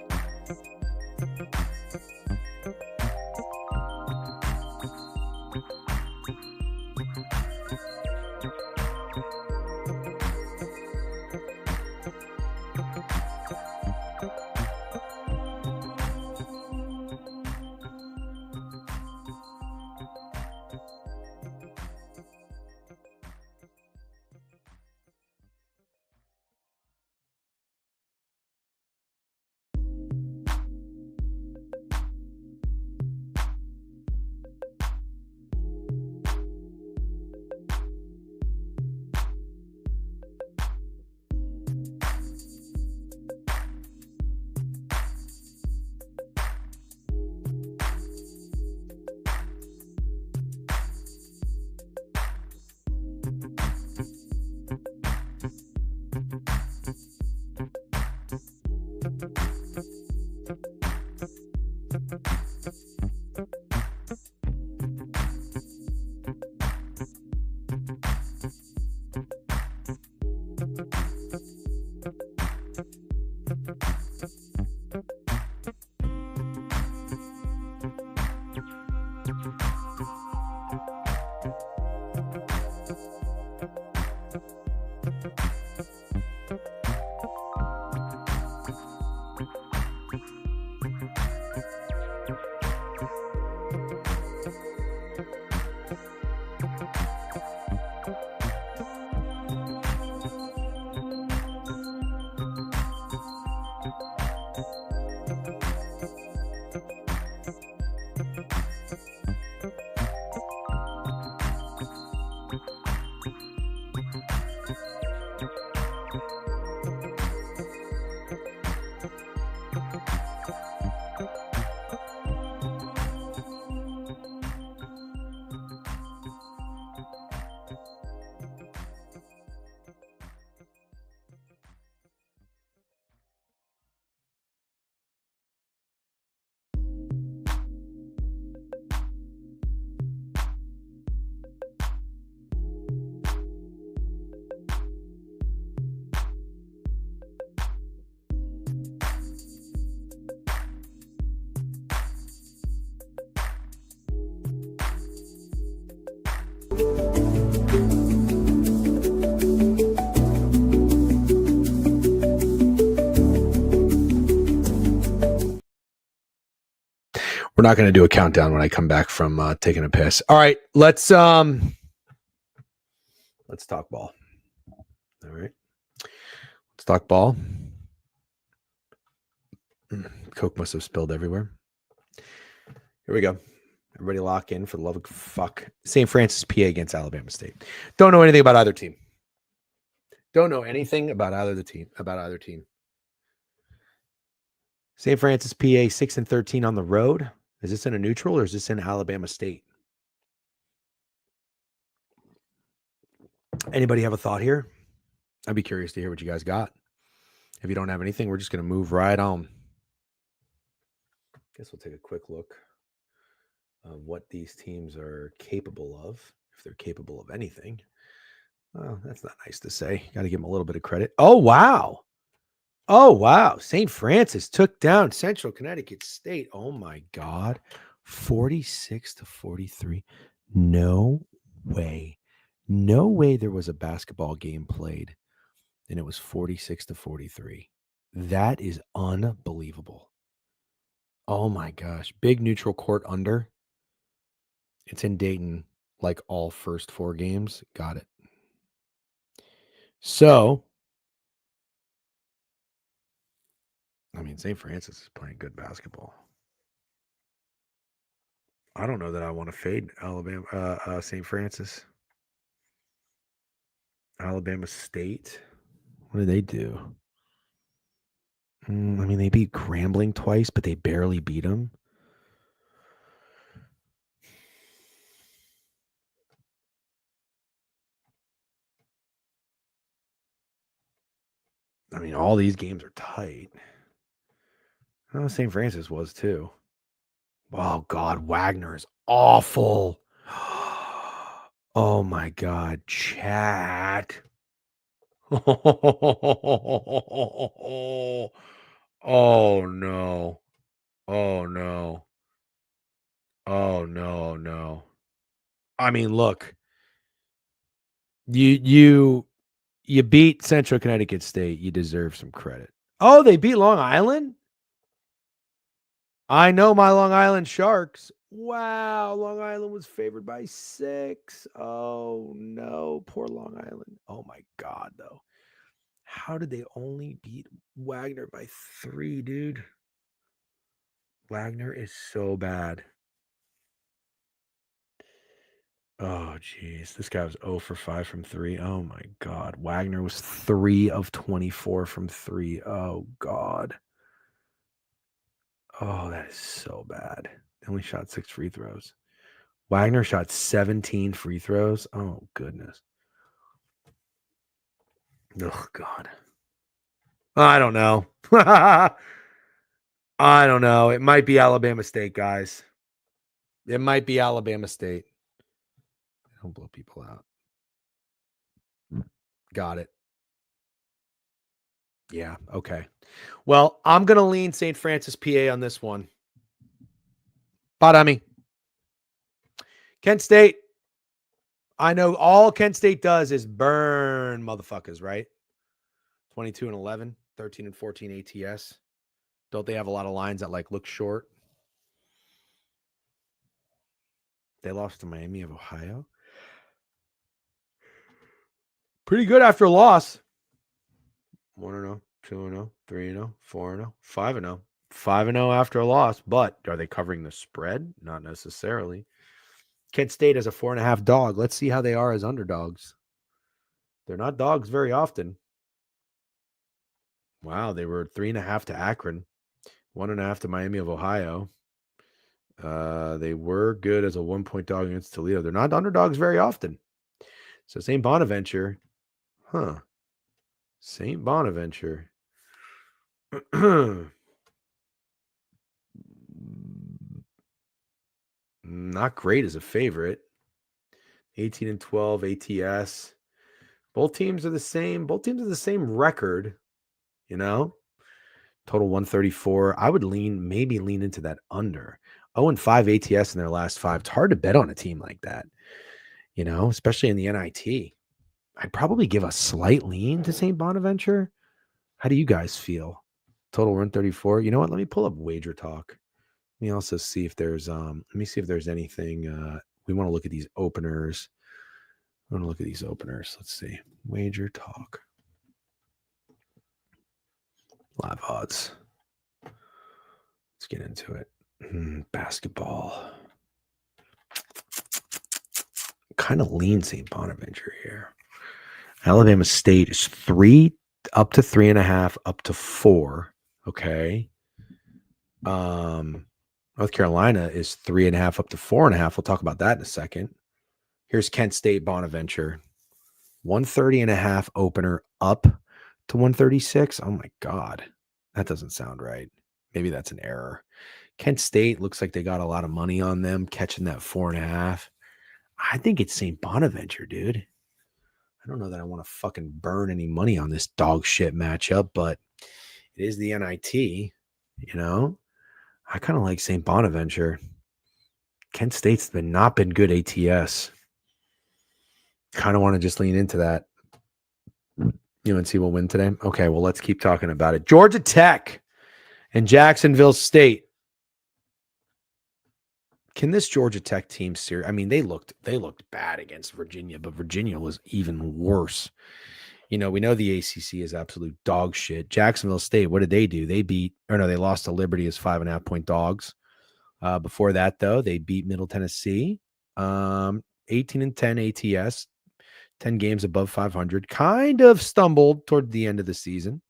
We're not going to do a countdown when I come back from taking a piss. All right, let's talk ball. All right, let's talk ball. Coke must have spilled everywhere. Here we go. Everybody lock in for the love of fuck. St. Francis, PA against Alabama State. Don't know anything about either team. Don't know anything about either team. St. Francis, PA, 6-13 on the road. Is this in a neutral or is this in Alabama State? Anybody have a thought here? I'd be curious to hear what you guys got. If you don't have anything, we're just going to move right on. Guess we'll take a quick look of what these teams are capable of, if they're capable of anything. Oh, that's not nice to say. Got to give them a little bit of credit. Oh, wow. St. Francis took down Central Connecticut State. Oh, my God. 46-43. No way. No way there was a basketball game played, and it was 46-43. That is unbelievable. Oh, my gosh. Big neutral court under. It's in Dayton, like all first 4 games. Got it. So, I mean, St. Francis is playing good basketball. I don't know that I want to fade Alabama, St. Francis. Alabama State. What did they do? I mean, they beat Grambling twice, but they barely beat them. I mean, all these games are tight. Oh, St. Francis was too. Oh, God. Wagner is awful. Oh, my God. Chat. Oh, no. Oh, no. Oh, no. I mean, look. You beat Central Connecticut State. You deserve some credit. Oh, they beat Long Island? I know my Long Island Sharks. Wow, Long Island was favored by 6. Oh, no. Poor Long Island. Oh, my God, though. How did they only beat Wagner by 3, dude? Wagner is so bad. Oh, geez. This guy was 0 for 5 from 3. Oh, my God. Wagner was 3 of 24 from 3. Oh, God. Oh, that is so bad. They only shot 6 free throws. Wagner shot 17 free throws. Oh, goodness. Oh, God. I don't know. I don't know. It might be Alabama State, guys. It might be Alabama State. Don't blow people out. Got it. Yeah, okay. Well, I'm going to lean St. Francis, PA on this one. Parami. Kent State. I know all Kent State does is burn motherfuckers, right? 22-11, 13-14 ATS. Don't they have a lot of lines that like look short? They lost to Miami of Ohio. Pretty good after a loss. 1-0, 2-0, 3-0, 4-0, 5-0. 5-0 after a loss, but are they covering the spread? Not necessarily. Kent State has a 4.5 dog. Let's see how they are as underdogs. They're not dogs very often. Wow, they were 3.5 to Akron, 1.5 to Miami of Ohio. They were good as a 1-point dog against Toledo. They're not underdogs very often. So St. Bonaventure, St. Bonaventure. Not great as a favorite. 18-12 ATS. Both teams are the same. Both teams are the same record, you know? Total 134. I would maybe lean into that under. 0-5 ATS in their last 5. It's hard to bet on a team like that, you know, especially in the NIT. I'd probably give a slight lean to St. Bonaventure. How do you guys feel? Total 134. You know what? Let me pull up Wager Talk. Let me also see if there's let me see if there's anything we want to look at these openers. I want to look at these openers. Let's see. Wager talk. Live odds. Let's get into it. Basketball. Kind of lean St. Bonaventure here. Alabama State is 3 up to 3.5 up to 4. Okay. North Carolina is 3.5 up to 4.5. We'll talk about that in a second. Here's Kent State Bonaventure. 130.5 opener up to 136. Oh my God. That doesn't sound right. Maybe that's an error. Kent State looks like they got a lot of money on them catching that 4.5. I think it's St. Bonaventure, dude. I don't know that I want to fucking burn any money on this dog shit matchup, but it is the NIT, you know? I kind of like St. Bonaventure. Kent State's not been good ATS. Kind of want to just lean into that. UNC will win today. Okay, well, let's keep talking about it. Georgia Tech and Jacksonville State. Can this Georgia Tech team I mean, they looked bad against Virginia, but Virginia was even worse. You know, we know the ACC is absolute dog shit. Jacksonville State, what did they do? They lost to Liberty as 5.5-point dogs. Before that, though, they beat Middle Tennessee, 18-10 ATS, 10 games above 500. Kind of stumbled toward the end of the season.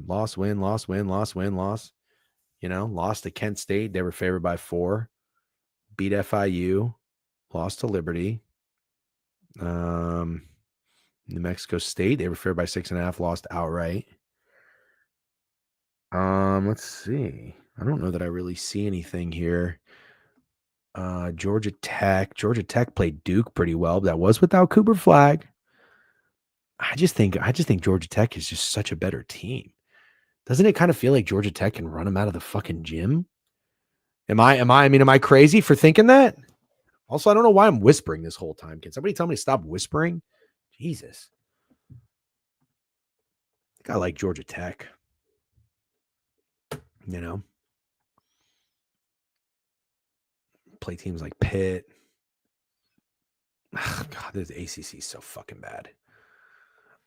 Loss, win, loss, win, loss, win, loss. You know, lost to Kent State. They were favored by 4. Beat FIU. Lost to Liberty. New Mexico State. They were favored by 6.5. Lost outright. Let's see. I don't know that I really see anything here. Georgia Tech. Georgia Tech played Duke pretty well, but that was without Cooper Flagg. I just think Georgia Tech is just such a better team. Doesn't it kind of feel like Georgia Tech can run them out of the fucking gym? Am I crazy for thinking that? Also, I don't know why I'm whispering this whole time. Can somebody tell me to stop whispering? Jesus. I think I like Georgia Tech. You know? Play teams like Pitt. Oh, God, this ACC is so fucking bad.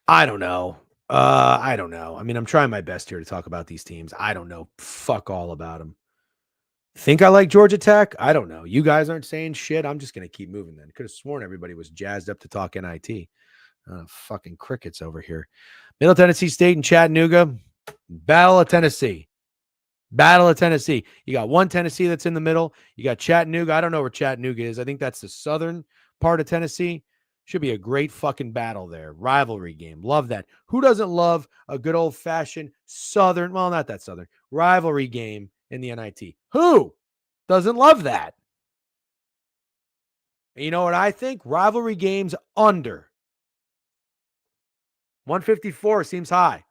I don't know. I don't know. I mean, I'm trying my best here to talk about these teams. I don't know. Fuck all about them. Think I like Georgia Tech? I don't know. You guys aren't saying shit. I'm just going to keep moving then. Could have sworn everybody was jazzed up to talk NIT. Fucking crickets over here. Middle Tennessee State and Chattanooga. Battle of Tennessee. Battle of Tennessee. You got one Tennessee that's in the middle. You got Chattanooga. I don't know where Chattanooga is. I think that's the southern part of Tennessee. Should be a great fucking battle there. Rivalry game. Love that. Who doesn't love a good old-fashioned southern, well, not that southern, rivalry game in the NIT? Who doesn't love that? And you know what I think? Rivalry games under. 154 seems high.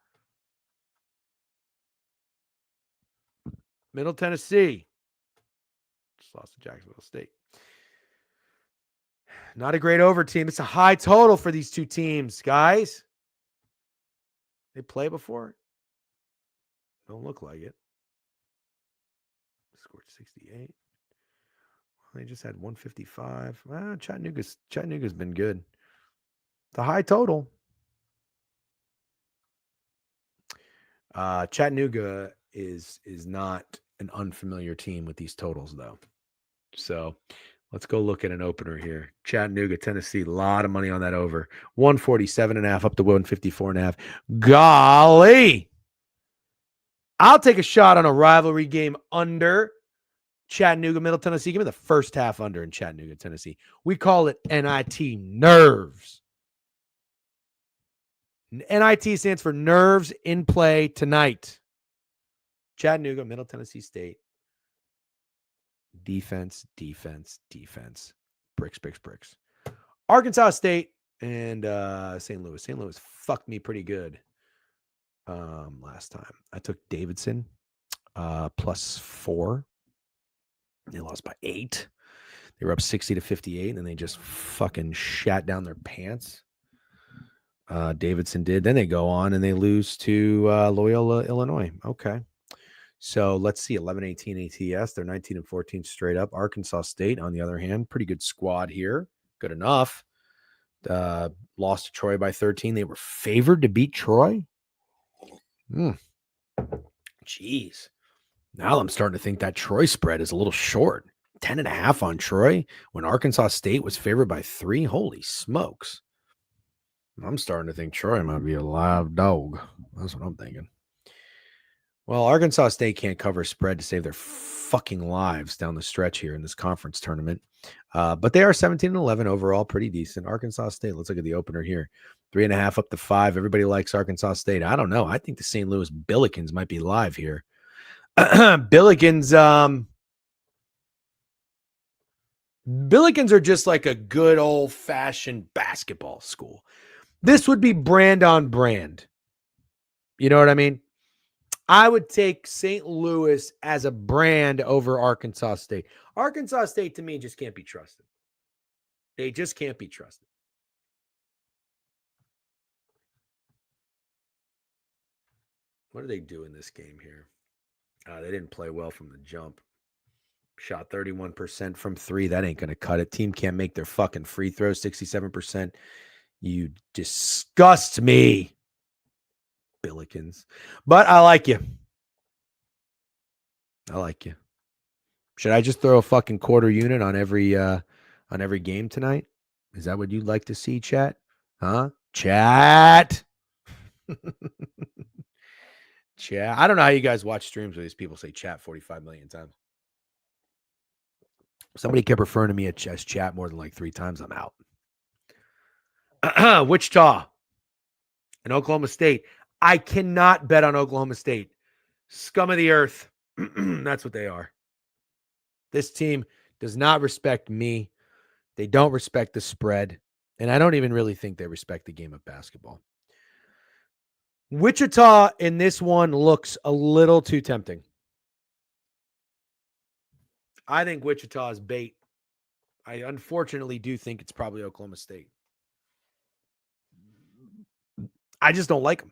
Middle Tennessee. Just lost to Jacksonville State. Not a great over team. It's a high total for these two teams, guys. They play before? Don't look like it. Scored 68. They just had 155. Chattanooga's been good. The high total. Chattanooga is not an unfamiliar team with these totals, though. So let's go look at an opener here. Chattanooga, Tennessee, a lot of money on that over. 147.5 up to 154.5. Golly. I'll take a shot on a rivalry game under Chattanooga, Middle Tennessee. Give me the first half under in Chattanooga, Tennessee. We call it NIT nerves. NIT stands for nerves in play tonight. Chattanooga, Middle Tennessee State. Defense, defense, defense. Bricks, bricks, bricks. Arkansas State and St. Louis. St. Louis fucked me pretty good last time. I took Davidson +4. They lost by 8. They were up 60-58, and they just fucking shat down their pants. Davidson did. Then they go on and they lose to Loyola, Illinois. Okay. So let's see, 11-18 ATS. They're 19-14 straight up. Arkansas State, on the other hand, pretty good squad here. Good enough. Lost to Troy by 13. They were favored to beat Troy. Jeez. Now I'm starting to think that Troy spread is a little short. 10.5 on Troy when Arkansas State was favored by 3. Holy smokes. I'm starting to think Troy might be a live dog. That's what I'm thinking. Well, Arkansas State can't cover spread to save their fucking lives down the stretch here in this conference tournament. But they are 17-11 overall, pretty decent. Arkansas State, let's look at the opener here. 3.5 up to 5. Everybody likes Arkansas State. I don't know. I think the St. Louis Billikens might be live here. Billikens are just like a good old-fashioned basketball school. This would be brand on brand. You know what I mean? I would take St. Louis as a brand over Arkansas State. Arkansas State, to me, just can't be trusted. They just can't be trusted. What do they do in this game here? They didn't play well from the jump. Shot 31% from 3. That ain't going to cut it. Team can't make their fucking free throws. 67%. You disgust me, Billikens. But I like you. I like you. Should I just throw a fucking quarter unit on every game tonight? Is that what you'd like to see, chat? Huh? Chat. Chat. I don't know how you guys watch streams where these people say chat 45 million times. Somebody kept referring to me as chat more than like 3 times. I'm out. Wichita and Oklahoma State. I cannot bet on Oklahoma State. Scum of the earth. That's what they are. This team does not respect me. They don't respect the spread. And I don't even really think they respect the game of basketball. Wichita in this one looks a little too tempting. I think Wichita is bait. I unfortunately do think it's probably Oklahoma State. I just don't like them.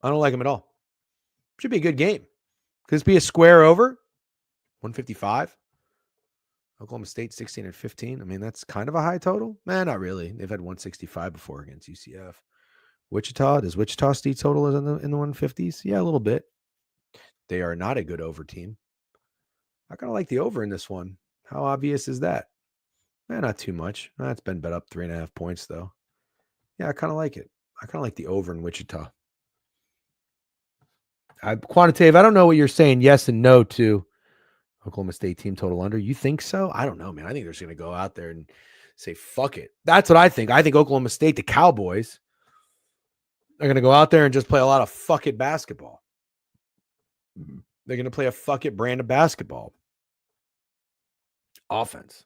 I don't like them at all. Should be a good game. Could this be a square over? 155. Oklahoma State 16-15. I mean, that's kind of a high total. Man, not really. They've had 165 before against UCF. Wichita, does Wichita State total is in the 150s? Yeah, a little bit. They are not a good over team. I kind of like the over in this one. How obvious is that? Not too much. It's been bet up 3.5 points, though. Yeah, I kind of like it. I kind of like the over in Wichita. Quantitative, I don't know what you're saying yes and no to Oklahoma State team total under. You think so? I don't know, man. I think they're just going to go out there and say, fuck it. That's what I think. I think Oklahoma State, the Cowboys, are going to go out there and just play a lot of fuck it basketball. They're going to play a fuck it brand of basketball. Offense.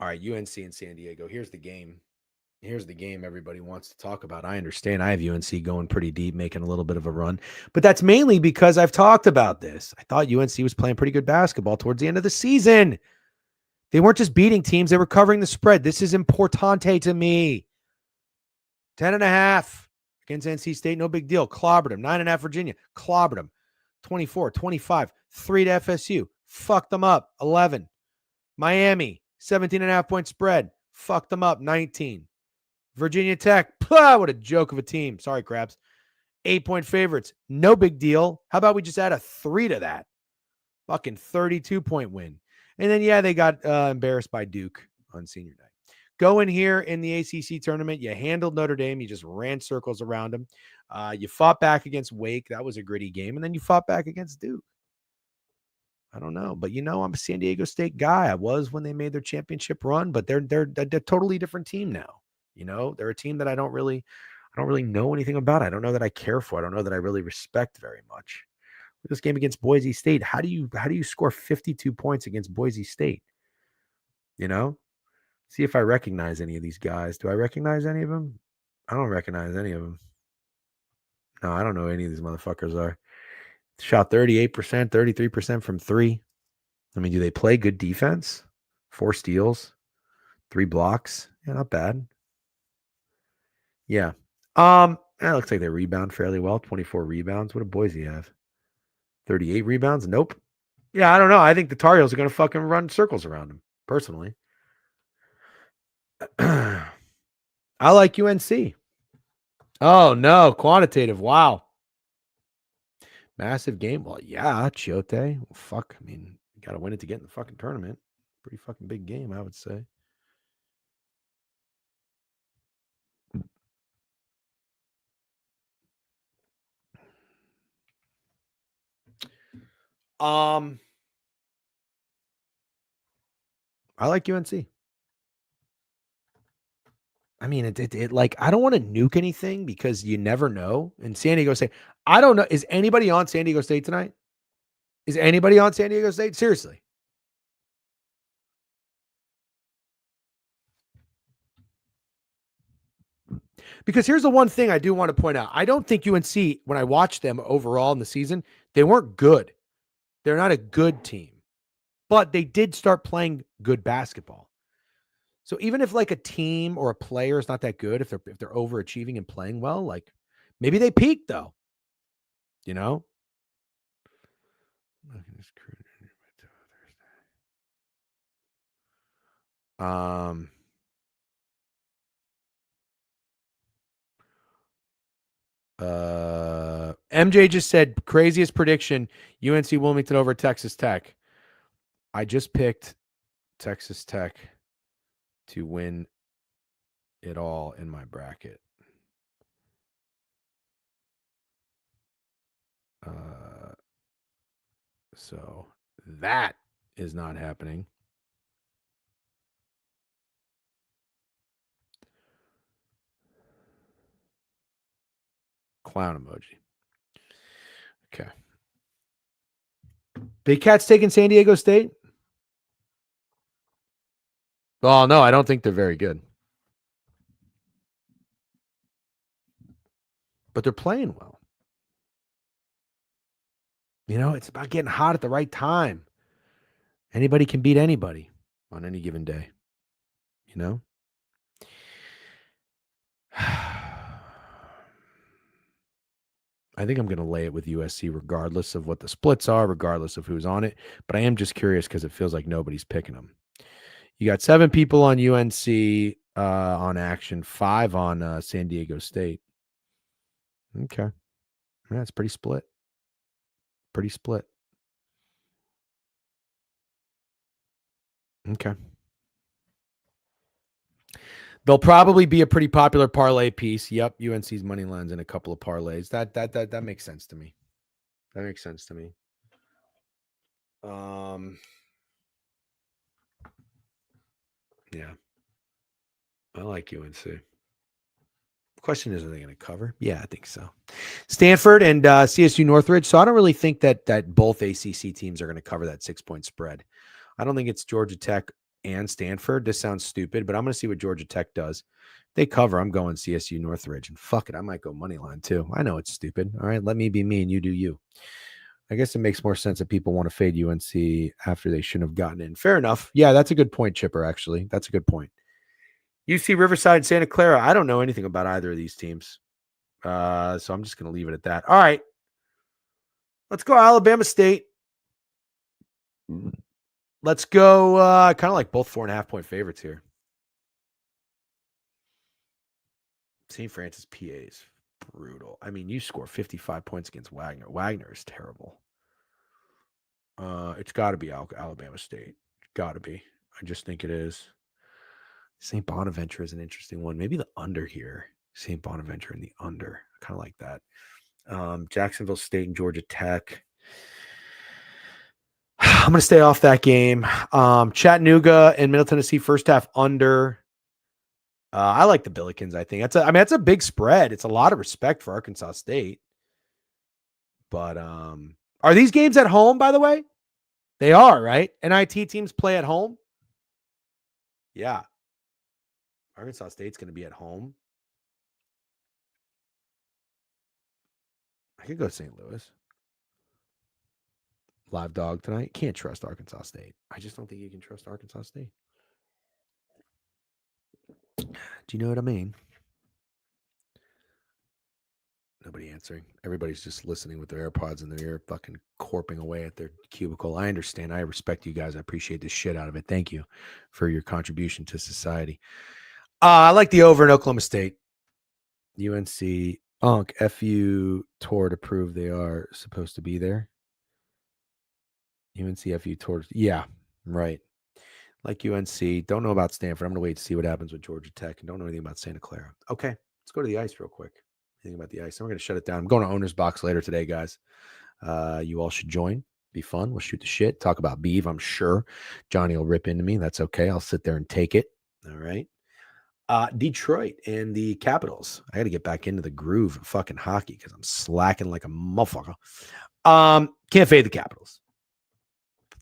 All right, UNC and San Diego. Here's the game. Here's the game everybody wants to talk about. I understand. I have UNC going pretty deep, making a little bit of a run. But that's mainly because I've talked about this. I thought UNC was playing pretty good basketball towards the end of the season. They weren't just beating teams. They were covering the spread. This is importante to me. 10.5 against NC State. No big deal. Clobbered them. 9.5 Virginia. Clobbered them. 24, 25. 3 to FSU. Fucked them up. 11. Miami. 17.5 point spread. Fucked them up. 19. Virginia Tech, what a joke of a team. Sorry, Krabs. 8-point favorites. No big deal. How about we just add a 3 to that? Fucking 32-point win. And then, yeah, they got embarrassed by Duke on senior night. Go in here in the ACC tournament. You handled Notre Dame. You just ran circles around them. You fought back against Wake. That was a gritty game. And then you fought back against Duke. I don't know. But, I'm a San Diego State guy. I was when they made their championship run. But they're a totally different team now. They're a team that I don't really know anything about. I don't know that I care for. I don't know that I really respect very much. This game against Boise State, how do you score 52 points against Boise State? See if I recognize any of these guys. Do I recognize any of them? I don't recognize any of them. No, I don't know who any of these motherfuckers are. Shot 38%, 33% from 3. I mean, do they play good defense? 4 steals, 3 blocks. Yeah, not bad. Yeah. That looks like they rebound fairly well. 24 rebounds. What do Boise have? 38 rebounds? Nope. Yeah, I don't know. I think the Tar Heels are going to fucking run circles around them, personally. I like UNC. Oh, no. Quantitative. Wow. Massive game. Well, yeah, Chiote. Well, fuck. I mean, you got to win it to get in the fucking tournament. Pretty fucking big game, I would say. I like UNC. I mean, it like I don't want to nuke anything because you never know. And San Diego State, I don't know. Is anybody on San Diego State tonight? Is anybody on San Diego State? Seriously. Because here's the one thing I do want to point out. I don't think UNC, when I watched them overall in the season, they weren't good. They're not a good team, but they did start playing good basketball. So even if like a team or a player is not that good, if they're overachieving and playing well, like maybe they peaked though. You know? MJ just said craziest prediction, UNC Wilmington over Texas Tech. I just picked Texas Tech to win it all in my bracket. So that is not happening. Clown emoji. Okay. Big Cat's taking San Diego State? Oh, no, I don't think they're very good. But they're playing well. You know, it's about getting hot at the right time. Anybody can beat anybody on any given day. You know? I think I'm going to lay it with USC regardless of what the splits are, regardless of who's on it. But I am just curious because it feels like nobody's picking them. You got 7 people on UNC on action, 5 on San Diego State. Okay. Yeah, it's pretty split. Pretty split. Okay. They'll probably be a pretty popular parlay piece. Yep, UNC's money lines in a couple of parlays. That makes sense to me. That makes sense to me. Yeah. I like UNC. Question is, are they going to cover? Yeah, I think so. Stanford and CSU Northridge. So I don't really think that both ACC teams are going to cover that 6-point spread. I don't think it's Georgia Tech and Stanford. This sounds stupid, but I'm going to see what Georgia Tech does. If they cover, I'm going CSU Northridge. And fuck it, I might go money line too. I know it's stupid. All right, let me be me and you do you. I guess it makes more sense that people want to fade UNC after they shouldn't have gotten in. Fair enough. Yeah, that's a good point, Chipper, actually. That's a good point. UC Riverside, Santa Clara. I don't know anything about either of these teams. So I'm just going to leave it at that. All right. Let's go Alabama State. Let's go kind of like both 4.5-point favorites here. St. Francis PA is brutal. I mean, you score 55 points against Wagner. Wagner is terrible. It's got to be Alabama State. Got to be. I just think it is. St. Bonaventure is an interesting one. Maybe the under here. St. Bonaventure in the under. I kind of like that. Jacksonville State and Georgia Tech. I'm going to stay off that game. Chattanooga and Middle Tennessee first half under. I like the Billikens. I think that's a big spread. It's a lot of respect for Arkansas State. But are these games at home, by the way? They are, right? NIT teams play at home. Yeah. Arkansas State's going to be at home. I could go St. Louis. Live dog tonight. Can't trust Arkansas State. I just don't think you can trust Arkansas State. Do you know what I mean? Nobody answering. Everybody's just listening with their AirPods in their ear, fucking corping away at their cubicle. I understand. I respect you guys. I appreciate the shit out of it. Thank you for your contribution to society. I like the over in Oklahoma State. UNC FU tour to prove they are supposed to be there. UNC FU tour. Yeah, right. Like UNC. Don't know about Stanford. I'm going to wait to see what happens with Georgia Tech and don't know anything about Santa Clara. Okay, let's go to the ice real quick. Anything about the ice? And we're going to shut it down. I'm going to Owner's Box later today, guys. You all should join. Be fun. We'll shoot the shit. Talk about Beeve, I'm sure. Johnny will rip into me. That's okay. I'll sit there and take it. All right. Detroit and the Capitals. I got to get back into the groove of fucking hockey because I'm slacking like a motherfucker. Can't fade the Capitals.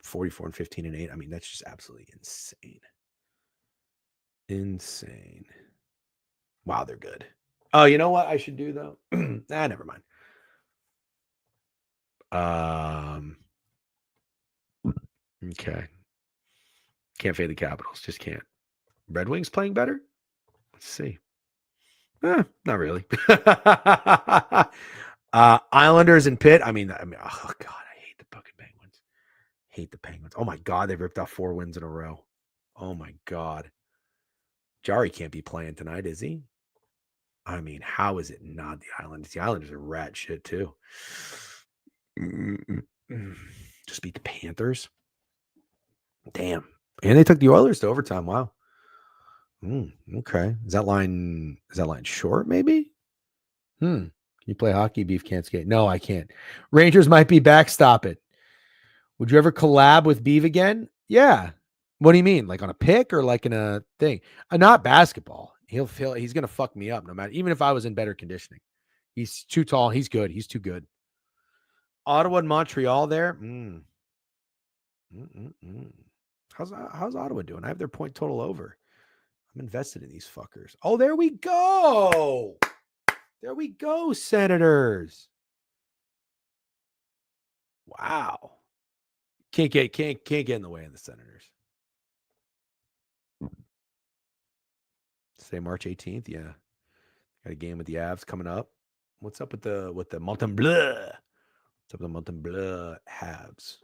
44-15-8. I mean, that's just absolutely insane. Insane. Wow, they're good. Oh, you know what I should do though? Never mind. Okay. Can't fade the Capitals. Just can't. Red Wings playing better? Let's see. Not really. Islanders and Pitt. I mean, oh God, I hate the fucking Penguins. Hate the Penguins. Oh my God, they've ripped off 4 wins in a row. Oh my God. Jari can't be playing tonight, is he? I mean, how is it not the Islanders? The Islanders are rat shit too. Just beat the Panthers. Damn. And they took the Oilers to overtime. Wow. Okay. Is that line short, maybe? Can you play hockey? Beef can't skate. No, I can't. Rangers might be backstop it. Would you ever collab with Beef again? Yeah. What do you mean? Like on a pick or like in a thing? Not basketball. He's gonna fuck me up no matter, even if I was in better conditioning. He's too tall. He's good. He's too good. Ottawa and Montreal there. How's Ottawa doing? I have their point total over. I'm invested in these fuckers. Oh, there we go. There we go, Senators. Wow. Can't get in the way of the Senators. Say March 18th. Yeah. Got a game with the Avs coming up. What's up with the Mountain Bleu? What's up with the Mountain Bleu Habs?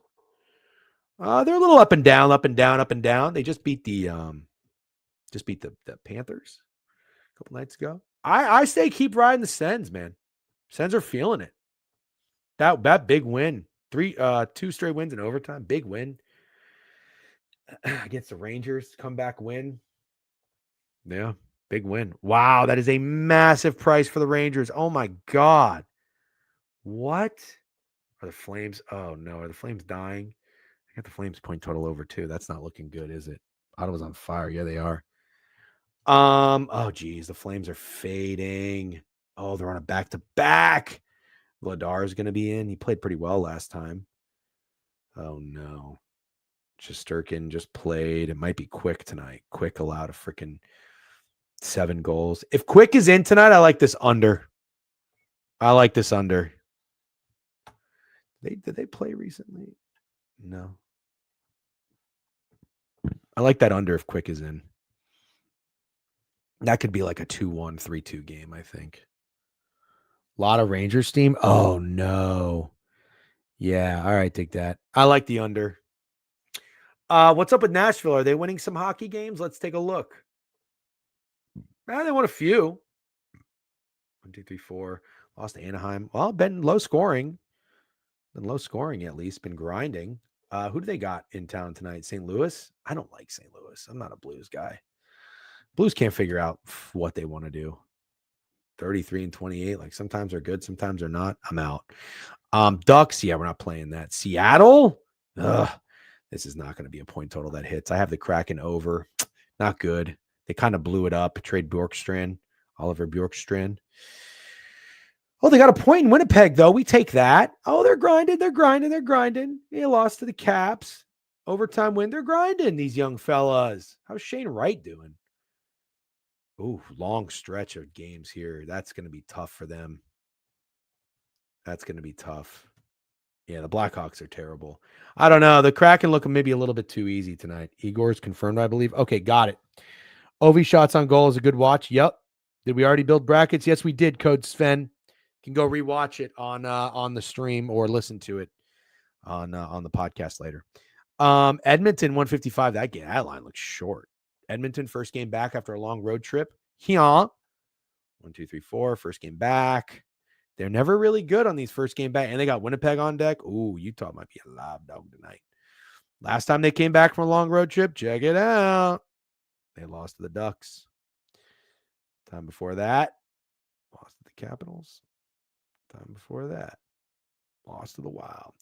They're a little up and down, up and down, up and down. They just beat the Panthers a couple nights ago. I say keep riding the Sens, man. Sens are feeling it. That big win. 2 straight wins in overtime. Big win against the Rangers. Comeback win. Yeah, big win. Wow, that is a massive price for the Rangers. Oh my God. What? Are the Flames? Oh no, are the Flames dying? I got the Flames point total over too. That's not looking good, is it? Ottawa's on fire. Yeah, they are. Oh geez, the Flames are fading. Oh, they're on a back-to-back. Vladar is going to be in. He played pretty well last time. Oh no. Shesterkin just played. It might be Quick tonight. Quick allowed a freaking 7 goals. If Quick is in tonight, I like this under. Did they play recently? No. I like that under if Quick is in. That could be like a 2-1, 3-2 game, I think. A lot of Rangers team. Oh, no. Yeah, all right, take that. I like the under. What's up with Nashville? Are they winning some hockey games? Let's take a look. They won a few. 1, 2, 3, 4. Lost to Anaheim. Well, been low scoring. Been low scoring at least. Been grinding. Who do they got in town tonight? St. Louis? I don't like St. Louis. I'm not a Blues guy. Blues can't figure out what they want to do. 33-28. Like sometimes they're good, sometimes they're not. I'm out. Ducks, yeah, we're not playing that. Seattle? Ugh. This is not going to be a point total that hits. I have the Kraken over. Not good. They kind of blew it up. Trade Bjorkstrand, Oliver Bjorkstrand. Oh, they got a point in Winnipeg, though. We take that. Oh, they're grinding. They lost to the Caps. Overtime win. They're grinding, these young fellas. How's Shane Wright doing? Ooh, long stretch of games here. That's going to be tough for them. That's going to be tough. Yeah, the Blackhawks are terrible. I don't know. The Kraken looking maybe a little bit too easy tonight. Igor's confirmed, I believe. Okay, got it. Ovi shots on goal is a good watch. Yep. Did we already build brackets? Yes, we did, Code Sven. can go rewatch it on the stream or listen to it on the podcast later. Edmonton 155. That line looks short. Edmonton first game back after a long road trip. Yeah. 1, 2, 3, 4. First game back. They're never really good on these first game back, and they got Winnipeg on deck. Ooh, Utah might be a live dog tonight. Last time they came back from a long road trip, check it out. They lost to the Ducks. Time before that, lost to the Capitals. Time before that, lost to the Wild.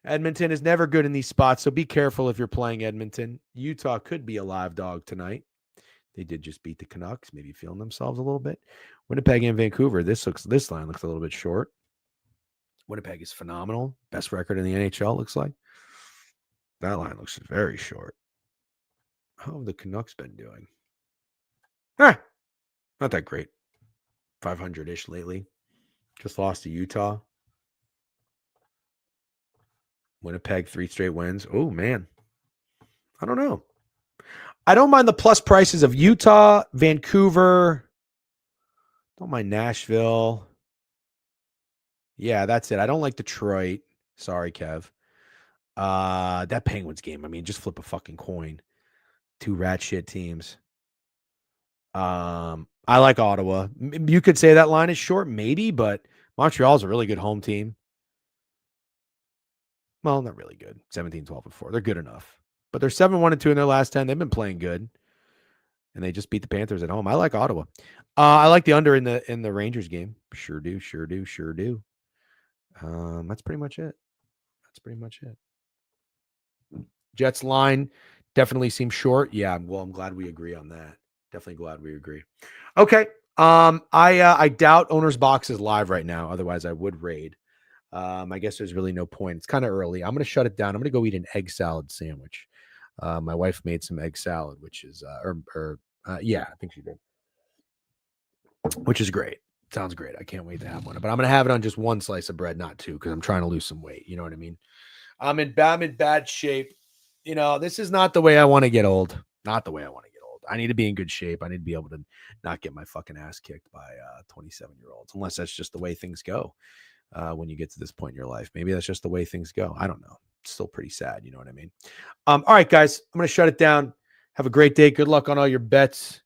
Edmonton is never good in these spots, so be careful if you're playing Edmonton. Utah could be a live dog tonight. They did just beat the Canucks, maybe feeling themselves a little bit. Winnipeg and Vancouver, this line looks a little bit short. Winnipeg is phenomenal. Best record in the NHL, looks like. That line looks very short. How have the Canucks been doing? Not that great. 500-ish lately. Just lost to Utah. Winnipeg, 3 straight wins. Oh, man. I don't know. I don't mind the plus prices of Utah, Vancouver. Don't mind Nashville. Yeah, that's it. I don't like Detroit. Sorry, Kev. That Penguins game, I mean, just flip a fucking coin. 2 rat shit teams. I like Ottawa. You could say that line is short, maybe, but Montreal's a really good home team. Well, not really good. 17, 12, and 4. They're good enough. But they're 7-1-2 in their last 10. They've been playing good. And they just beat the Panthers at home. I like Ottawa. I like the under in the Rangers game. Sure do. That's pretty much it. Jets line definitely seems short. Yeah, well, I'm glad we agree on that. Definitely glad we agree. Okay. I doubt Owner's Box is live right now. Otherwise, I would raid. I guess there's really no point. It's kind of early. I'm going to shut it down. I'm going to go eat an egg salad sandwich. My wife made some egg salad, which is, yeah, I think she did, which is great. Sounds great. I can't wait to have one, but I'm going to have it on just 1 slice of bread, not 2, because I'm trying to lose some weight. You know what I mean? I'm in bad shape. You know, this is not the way I want to get old. Not the way I want to get old. I need to be in good shape. I need to be able to not get my fucking ass kicked by 27-year-olds, unless that's just the way things go. When you get to this point in your life, maybe that's just the way things go. I don't know. It's still pretty sad. You know what I mean? All right, guys, I'm going to shut it down. Have a great day. Good luck on all your bets.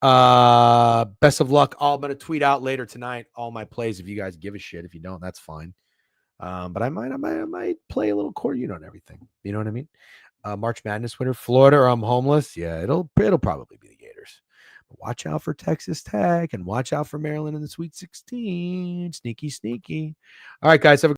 Best of luck. I'm going to tweet out later tonight all my plays. If you guys give a shit, if you don't, that's fine. But I might play a little accordion on everything. You know what I mean? March Madness winner, Florida, or I'm homeless. Yeah, it'll probably be the Gators. But watch out for Texas Tech and watch out for Maryland in the Sweet 16. Sneaky. All right, guys, have a